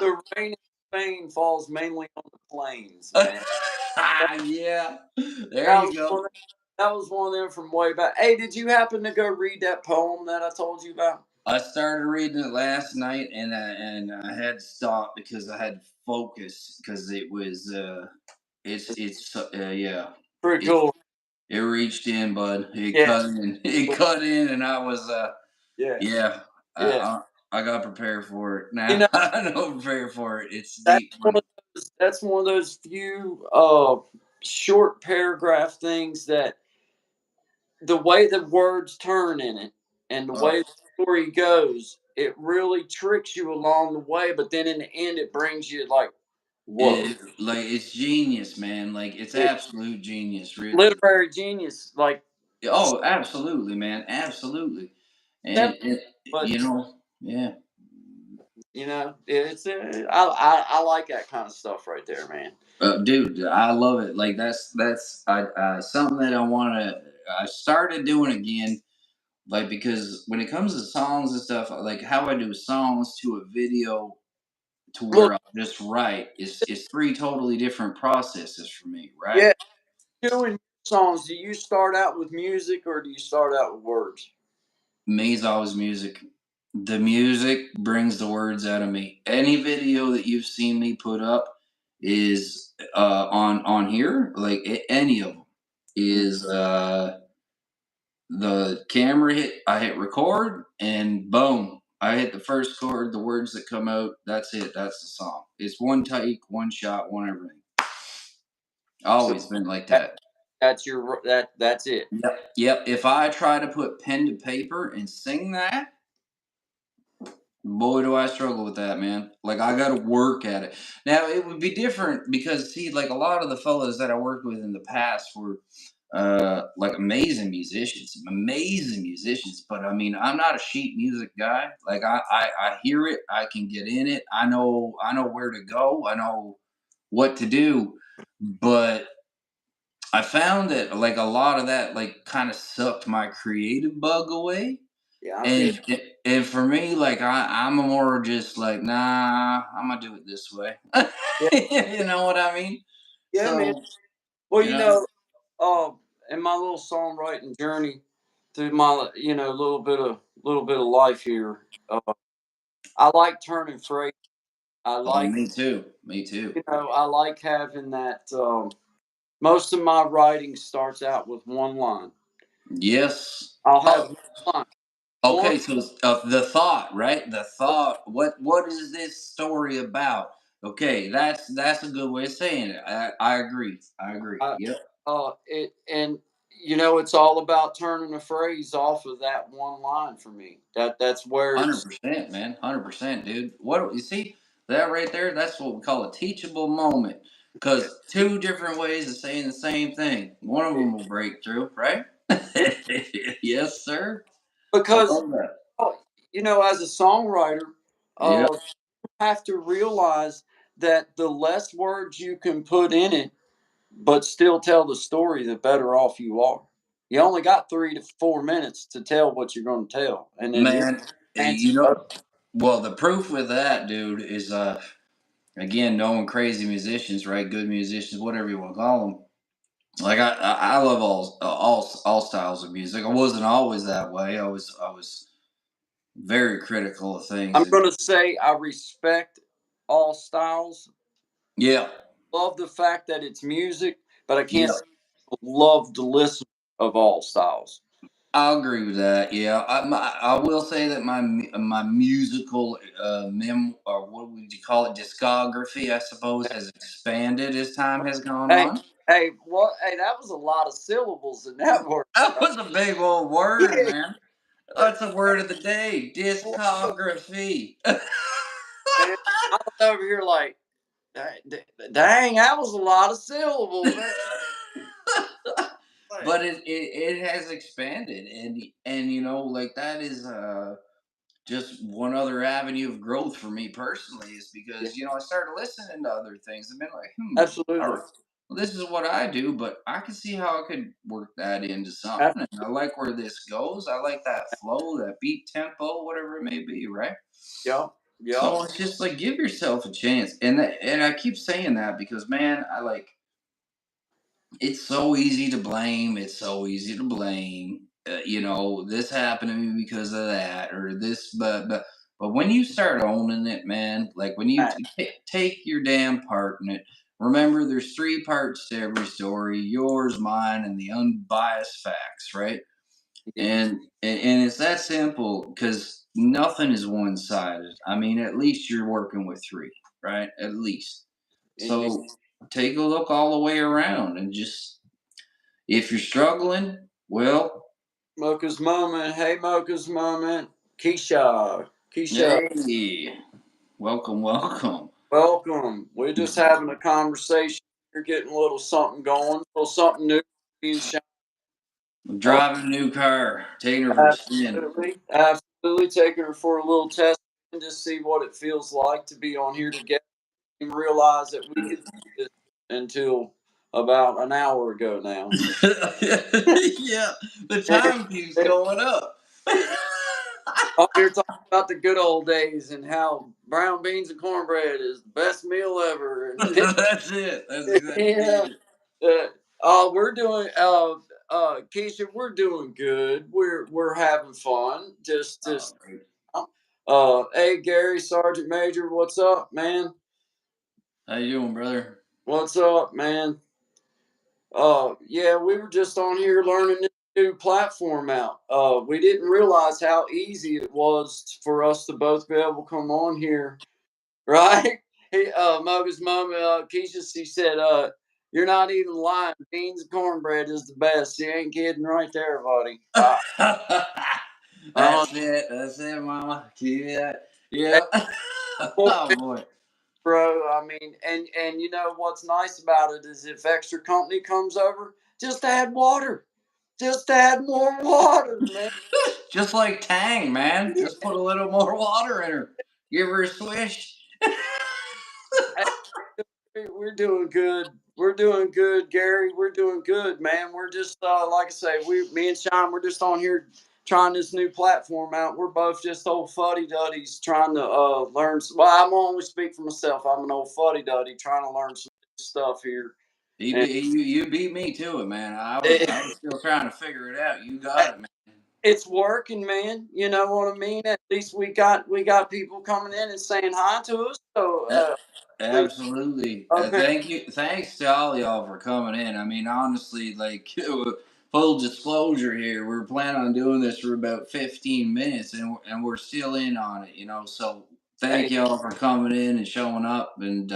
the rain in Spain falls mainly on the plains, man. Yeah, there That you was go. one. That was one of them from way back. Hey, did you happen to go read that poem that I told you about? I started reading it last night, and I had to stop because I had to focus because it was it's yeah Pretty it cool. It reached in, bud. It Yeah, cut in. It cut in, and I was yeah, yeah. yeah. I got prepared for it. You Now know, I know prepared for it. It's that's deep, one buddy. of that's one of those few short paragraph things that the way the words turn in it and the Oh, way the story goes, it really tricks you along the way, but then in the end it brings you like, whoa. like it's genius, man. Like it's It, absolute genius. literary genius, like Oh, absolutely, man. Absolutely. And simple, it, but yeah. it's I like that kind of stuff right there, man. Dude, I love it. Like that's something that I want to. I started doing again, like because when it comes to songs and stuff, like how I do songs to a video to Look, where I just write is three totally different processes for me, right? yeah, doing songs, do you start out with music or do you start out with words? Me's always music. The music brings the words out of me. Any video that you've seen me put up is on here, like any of them Mm. is the camera hit. I hit record and boom. I hit the first chord. The words that come out. That's it. That's the song. It's one take, one shot, one everything. So Always been like that, that. that's it. Yep. Yep. If I try to put pen to paper and sing that, boy, do I struggle with that, man. Like I got to work at it. Now it would be different because see, like a lot of the fellas that I worked with in the past were like amazing musicians. But I mean, I'm not a sheet music guy. Like I hear it, I can get in it. I know where to go. I know what to do. But I found that like a lot of that like kind of sucked my creative bug away. Yeah, I feel And for me, like I'm a more just like, nah, I'm gonna do it this way. yeah, You know what I mean? yeah, man. So, Well, you know, uh, in my little songwriting journey through my, little bit of life here, I like turning phrase. I oh, like, me too. Me too. I like having that. Most of my writing starts out with one line. Yes. I'll have Oh, one line. One, okay. So the thought, right? The thought. What is this story about? Okay, that's a good way of saying it. I agree. I agree. I, Yep. it, and it's all about turning a phrase off of that one line for me. That's where it's 100%, man. 100%, dude. What you see that right there? That's what we call a teachable moment. Because two different ways of saying the same thing. One of them will break through, right? yeah, Yes, sir. I because love that. as a songwriter, Yeah, you have to realize that the less words you can put in it, but still tell the story, the better off you are. You only got 3 to 4 minutes to tell what you're going to tell, and then you're man. fancy. You know, well, the proof with that, dude, is again knowing crazy musicians, right? Good musicians, whatever you want to call them. Like I love all styles of music. I wasn't always that way. I was very critical of things. I'm going to say I respect all styles. Yeah, Love the fact that it's music, but I can't yeah, say I love to listen of all styles. I agree with that. Yeah, I will say that my musical or what would you call it, discography, I suppose, has expanded as time has gone Hey, on. hey, what? Hey, that was a lot of syllables in that word. That was a big old word, Yeah, man. That's a word of the day, discography. man. I was over here like, dang, that was a lot of syllables, man. Like, But it has expanded, and like that is just one other avenue of growth for me personally is yeah, because I started listening to other things and been like, all absolutely. right, well, this is what I do, but I can see how I could work that into Ab- something, and I like where this goes. I like that flow, that beat tempo, whatever it may be, right? Yep, yep. So it's just like give yourself a chance, and I keep saying that because man, I like it's so easy to blame. It's so easy to blame. This happened to me because of that, or this. But when you start owning it, man, like when you Right. take your damn part in it, remember, there's three parts to every story: yours, mine, and the unbiased facts, right? Yeah. And it's that simple because nothing is one sided. I mean, at least you're working with three, right? At least. Indeed. So take a look all the way around and just if you're struggling, well, Mocha's moment. Hey, Mocha's moment. Keisha. Keisha. hey, welcome, welcome. Welcome. We're just having a conversation. You're getting a little something going, a little something new. Being shy. I'm driving a new car, taking her for a spin. Absolutely, absolutely. Taking her for a little test and just see what it feels like to be on here together and realize that we could do this until about an hour ago now. Yeah, the And, time keeps going up. I'm here talking about the good old days and how brown beans and cornbread is the best meal ever. And That's it. That's exactly yeah, it. we're doing Keisha, we're doing good. We're having fun. Just All right. hey Gary, Sergeant Major, what's up, man? How you doing, brother? What's up, man? Yeah, we were just on here learning this new platform out. We didn't realize how easy it was for us to both be able to come on here, right? Moga's mom, Keisha, she said, "You're not even lying. Beans and cornbread is the best." She ain't kidding, right there, buddy. Uh, That's it. That's it, mama. Keep it. hey, Yeah. boy, Oh boy. bro. I mean, and you know what's nice about it is if extra company comes over, just add water. Just add more water, man. Just like Tang, man. Just put a little more water in her. Give her a swish. We're doing good. We're doing good, Gary. We're doing good, man. We're just like I say, me and Sean, we're just on here trying this new platform out. We're both just old fuddy duddies trying to learn. Well, I'm only speak for myself. I'm an old fuddy duddy trying to learn some stuff here, and You beat me to it, man. I was still trying to figure it out. You got it, man. it's working, man. You know what I mean? At least we got people coming in and saying hi to us. So Absolutely. okay, Thank you. Thanks to all y'all for coming in. I mean, honestly, like full disclosure here, we're planning on doing this for about 15 minutes, and we're still in on it. So thank hey, y'all for coming in and showing up, and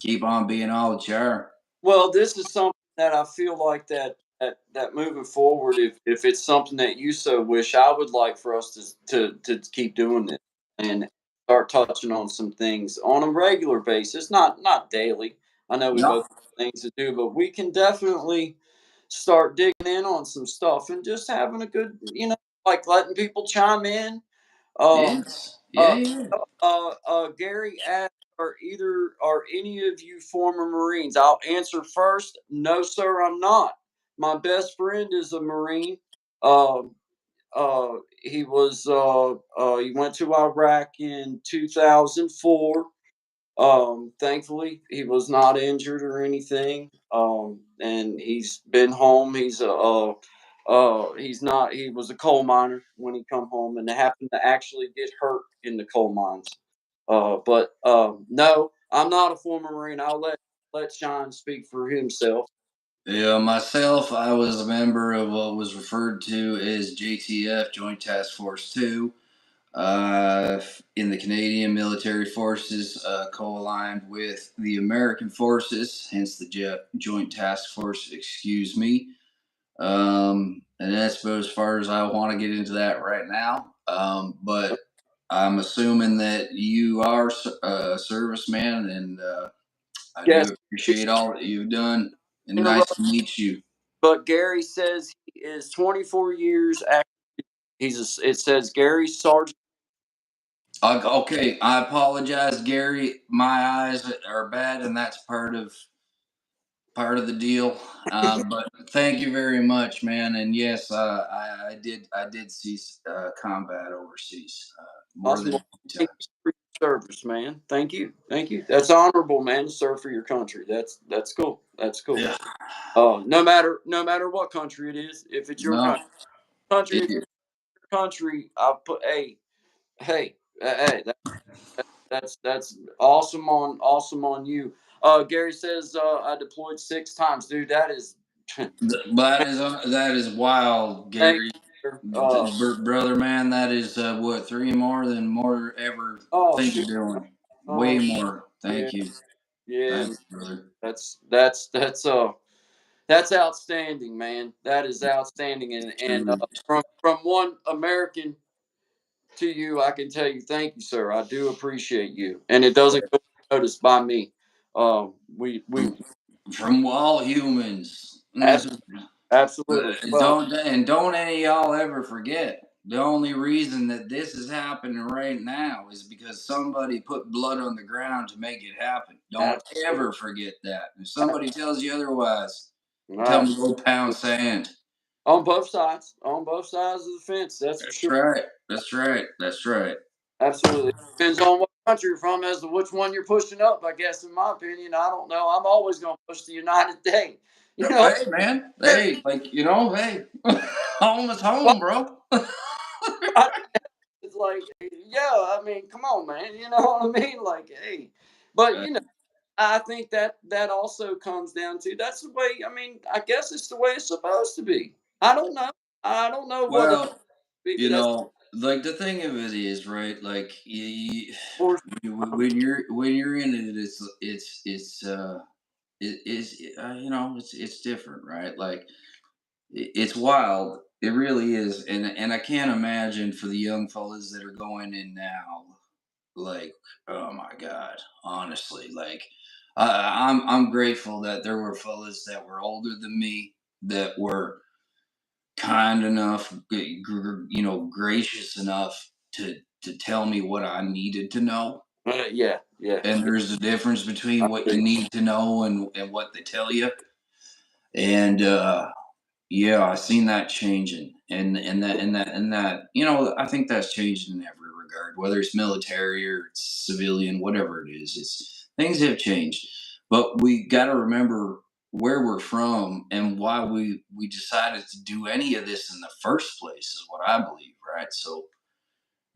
keep on being all that you are. well, this is something that I feel like that moving forward, if it's something that you so wish, I would like for us to keep doing this and start touching on some things on a regular basis, not daily. I know we both No. have things to do, but we can definitely start digging in on some stuff and just having a good, like letting people chime in. Um, Yes. Yeah. uh, Yeah. Gary asked, are any of you former Marines? I'll answer first. No, sir, I'm not. My best friend is a Marine. Um, he went to Iraq in 2004. Thankfully, he was not injured or anything. And he's been home. He's not. He was a coal miner when he come home, and happened to actually get hurt in the coal mines. But no, I'm not a former Marine. I'll let Sean speak for himself. Yeah, myself, I was a member of what was referred to as JTF, Joint Task Force 2. In the Canadian Military Forces, co-aligned with the American Forces, hence the Joint Task Force. Excuse me. And that's about as far as I want to get into that right now. But I'm assuming that you are a serviceman, and I Yes, do appreciate all that you've done. And nice interrupt. to meet you. But Gary says he is 24 years. It says Gary Sargent. Okay, I apologize, Gary. My eyes are bad, and that's part of the deal. But thank you very much, man. And yes, I did see combat overseas more Awesome. than a Well, few thank you times. for your service, man. Thank you. Thank you. That's honorable, man, to serve for your country. That's cool. That's cool. Yeah, No matter what country it is, if it's your no, country, if it, your country, I'll put hey, hey, that's awesome on you. Gary says I deployed 6 times, dude. That is That is wild, thank Gary. you. Brother, man, that is what, three more than more ever Oh think shoot. of doing. Oh Way more. yeah, Thank you. yeah. Thank you, brother. That's outstanding, man. That is outstanding. And Truly. from one American to you, I can tell you, thank you, sir. I do appreciate you, and it doesn't go unnoticed by me. We From all humans. absolutely, absolutely. Well, Don't any of y'all ever forget. The only reason that this is happening right now is because somebody put blood on the ground to make it happen. Don't absolutely. ever forget that. If somebody tells you otherwise, tell Right. them to go pound sand. On both sides of the fence. That's for That's sure. right. That's right. That's right. Absolutely. Depends on what country you're from as to which one you're pushing up, I guess, in my opinion. I don't know. I'm always going to push the United States. You know, Hey, man. Hey, like, hey, home is well, home, bro. it's like, yeah, I mean, come on, man. You know what I mean? Like, hey, but, I think that also comes down to that's the way, I mean, I guess it's the way it's supposed to be. I don't know. I don't know what it Well, be, but that's like the thing of it is, right? Like for when you're in it, it's different, right? Like it's wild. It really is, and I can't imagine for the young fellas that are going in now. Like, oh my god, honestly, like I'm grateful that there were fellas that were older than me that were kind enough, gracious enough to tell me what I needed to know. yeah, yeah, And yeah. there's a difference between I what you agree. need to know and what they tell you. And yeah, I seen that changing, and that I think that's changing in every regard, whether it's military or it's civilian, whatever it is. It's things have changed, but we got to remember where we're from and why we decided to do any of this in the first place is what I believe, right? So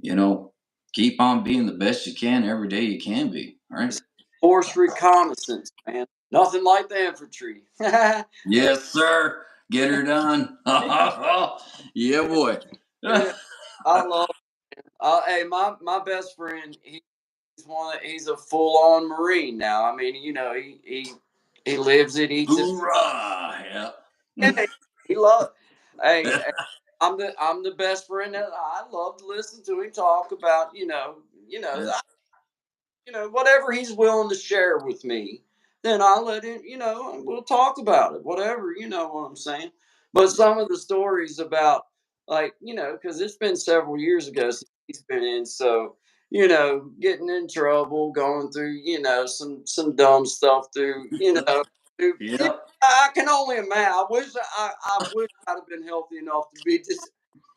you know, keep on being the best you can every day you can be, right? It's forced reconnaissance, man. Nothing like the infantry. Yeah, Yes, sir. Get her done. Yeah, boy. I love. Hey, my best friend, he's a full on Marine now. I mean, he lives it, eats it. Hoorah! Yeah. Yeah, he loves. Hey, I'm the best friend that I love to listen to him talk about. Yeah. Whatever he's willing to share with me, then I'll let him. We'll talk about it. Whatever, you know what I'm saying. But some of the stories about, like, because it's been several years ago since he's been in, so getting in trouble, going through, some dumb stuff through, through, Yep. I can only imagine. I wish I'd have been healthy enough to be just.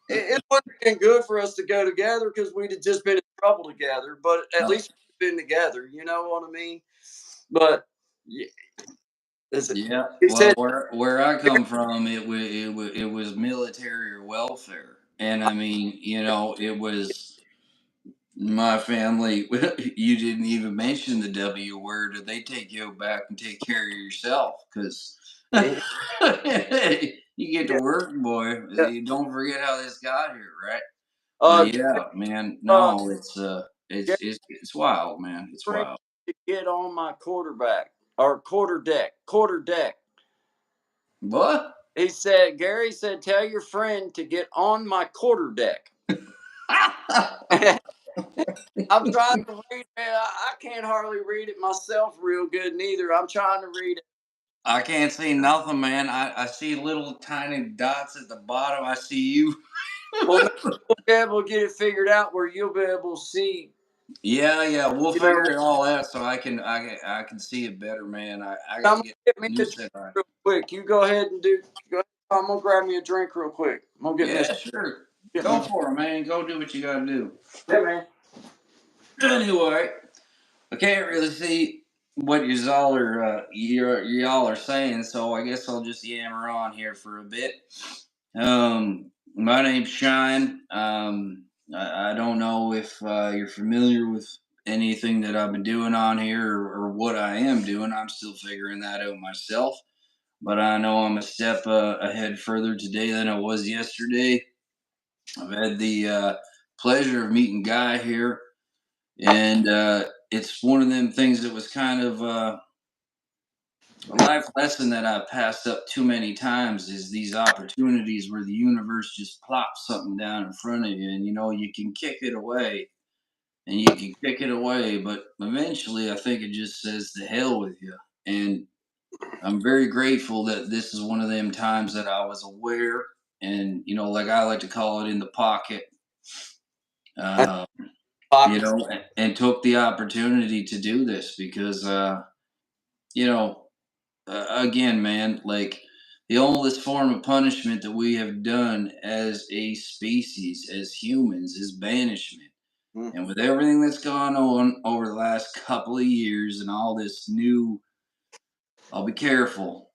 It wouldn't have been good for us to go together because we'd have just been in trouble together. But at Yep. least we've been together. You know what I mean? But yeah, Yeah. he Well, said, where I come from, it was military or welfare, and I mean, it was my family. You didn't even mention the W word, or they take you back and take care of yourself, because yeah, you get to yeah, work, boy. yeah. You don't forget how this got here, right? But Uh, yeah, man, uh, no, Gary it's wild, man. It's Frank wild. to get on my quarterback or quarter deck. What? Gary said, tell your friend to get on my quarter deck. I'm trying to read it. I can't hardly read it myself real good neither. I'm trying to read it. I can't see nothing, man. I see little tiny dots at the bottom. I see you. Well, maybe we'll be able to get it figured out where you'll be able to see. Yeah, yeah, we'll You know, figure it all out so I can see it better, man. I got I'm to gonna get get me new a drink set on. real quick. You go ahead and do. Go ahead. I'm gonna grab me a drink real quick. I'm gonna get me a. Yeah, sure. Get me. Go for it, man. Go do what you got to do. Yeah, man. Anyway, I can't really see what y'all are saying, so I guess I'll just yammer on here for a bit. My name's Shine. I don't know if you're familiar with anything that I've been doing on here or what I am doing. I'm still figuring that out myself. But I know I'm a step ahead further today than I was yesterday. I've had the pleasure of meeting Guy here, and it's one of them things that was kind of a life lesson that I've passed up too many times is these opportunities where the universe just plops something down in front of you, and you can kick it away and you can kick it away, but eventually I think it just says to hell with you. And I'm very grateful that this is one of them times that I was aware and, like I like to call it, in the pocket, That's uh, pockets. and took the opportunity to do this because, you know, again, man, like the oldest form of punishment that we have done as a species, as humans, is banishment. Mm, And with everything that's gone on over the last couple of years and all this new, I'll be careful.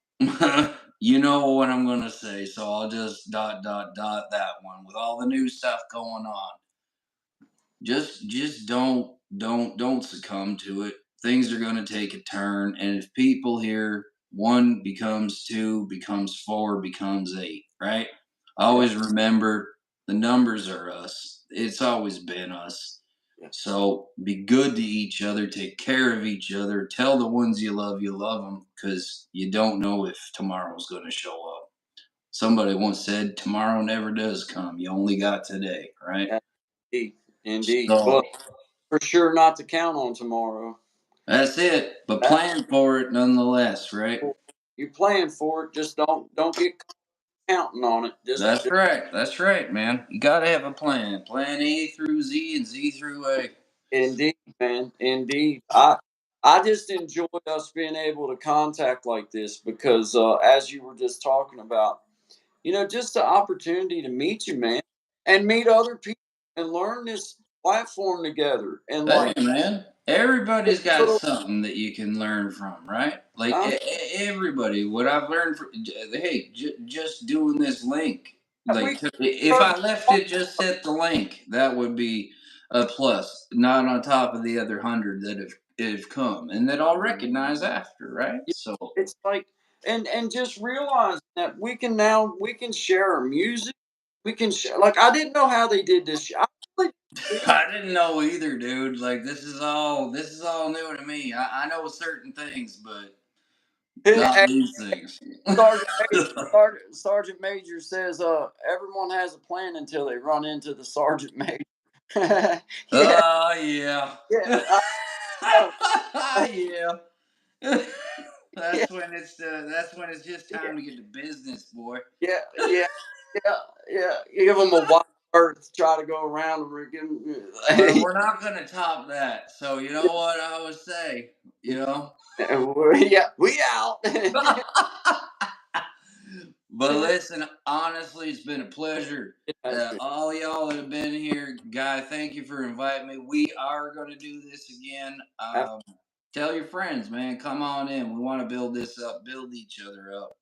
You know what I'm going to say. So I'll just dot that one. With all the new stuff going on, just don't succumb to it. Things are going to take a turn. And if people here, one becomes two, becomes four, becomes eight, right? yeah, Always remember the numbers are us. It's always been us. yeah, So be good to each other, take care of each other, tell the ones you love them, because you don't know if tomorrow's going to show up. Somebody once said, tomorrow never does come. You only got today, right? yeah, indeed, indeed. So But for sure, not to count on tomorrow. that's it. But That's plan for it nonetheless, right? cool. You plan for it. Just don't get counting on it. That's Just right. That's right, man. You got to have a plan. Plan A through Z and Z through A. indeed, man. Indeed. I just enjoy us being able to contact like this because as you were just talking about, just the opportunity to meet you, man, and meet other people and learn this platform together and Hey, like man, get everybody's got little something that you can learn from, right? Like I'm everybody. What I've learned from, hey, just doing this link. we Like, if I left it just at the link, that would be a plus, not on top of the other 100 that have come and that I'll recognize after, right? Yeah, So it's like and just realize that we can share our music. We can share like I didn't know how they did this. I really didn't. I didn't know either, dude. Like this is all new to me. I know certain things, but Hey, not hey, these things. Sergeant Major, Sergeant Major says everyone has a plan until they run into the Sergeant Major. Yeah, Oh yeah. yeah, I know. Yeah. Yeah, That's when it's just yeah, time to get to business, boy. yeah, yeah, yeah, yeah. Give them a wide berth. Try to go around them. Or give 'em- Well, we're not gonna top that. So you know what I would say, you know. yeah, we out. But listen, honestly, it's been a pleasure. It has been. All y'all that have been here, Guy, thank you for inviting me. We are going to do this again. Tell your friends, man, come on in. We want to build this up, build each other up,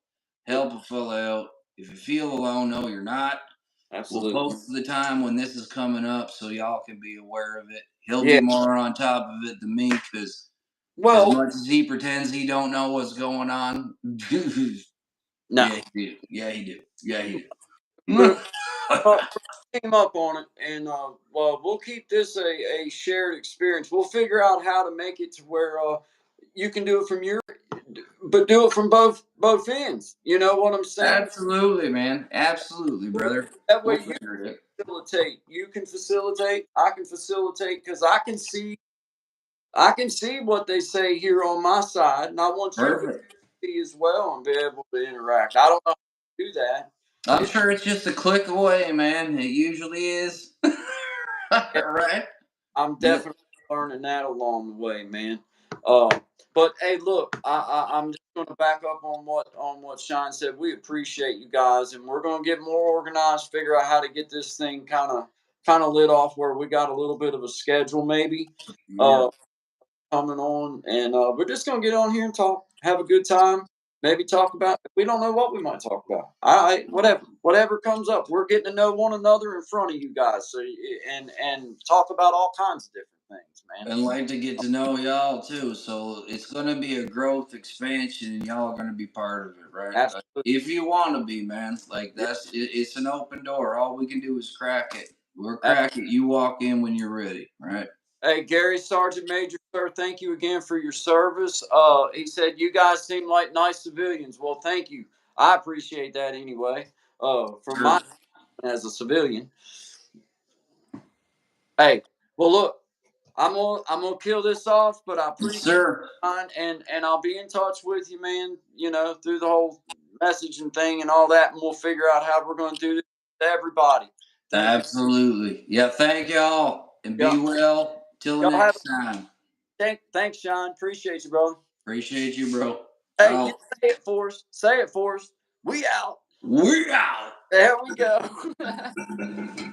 help a fella out. If you feel alone, no, you're not. We'll Absolutely. post the time when this is coming up so y'all can be aware of it. He'll be Yeah. more on top of it than me because as Well, much as he pretends he don't know what's going on, no. yeah, he do. Yeah, he do. Yeah, he do. We're, we're team up on it, and well, we'll keep this a shared experience. We'll figure out how to make it to where you can do it from your, but do it from both ends. You know what I'm saying? Absolutely, man. Absolutely, brother. That way We'll you figure it. facilitate. You can facilitate. I can facilitate because I can see what they say here on my side, and I want you to Perfect. see as well and be able to interact. I don't know how to do that. I'm It's sure it's just a click away, man. It usually is. yeah, Right? I'm Yep. definitely learning that along the way, man. Uh, but hey, look, I'm just going to back up on what Sean said. We appreciate you guys, and we're going to get more organized, figure out how to get this thing kind of lit off where we got a little bit of a schedule, maybe. Yeah. Uh, Coming on, and we're just gonna get on here and talk, have a good time, maybe talk about. We don't know what we might talk about. Whatever comes up, we're getting to know one another in front of you guys, so and talk about all kinds of different things, man. And like to get to know y'all too. So it's gonna be a growth expansion, and y'all are gonna be part of it, right? Absolutely. If you want to be, man. Like Yeah. it's an open door. All we can do is crack it. We'll Uh, crack it. You walk in when you're ready, right? Hey, Gary, Sergeant Major, sir, thank you again for your service. He said you guys seem like nice civilians. Well, thank you. I appreciate that anyway. From Sure. my as a civilian. Hey, well, look, I'm gonna kill this off, but I Yes, appreciate sir. it, and I'll be in touch with you, man. You know, through the whole messaging thing and all that, and we'll figure out how we're gonna do this to everybody. Thank you. Absolutely. Yeah. Thank y'all, and be Y'all, well. Till the y'all have next time. thanks, Sean. Appreciate you, brother. Appreciate you, bro. Hey, you Out. say it for us. Say it for us. We out. We out. There we go.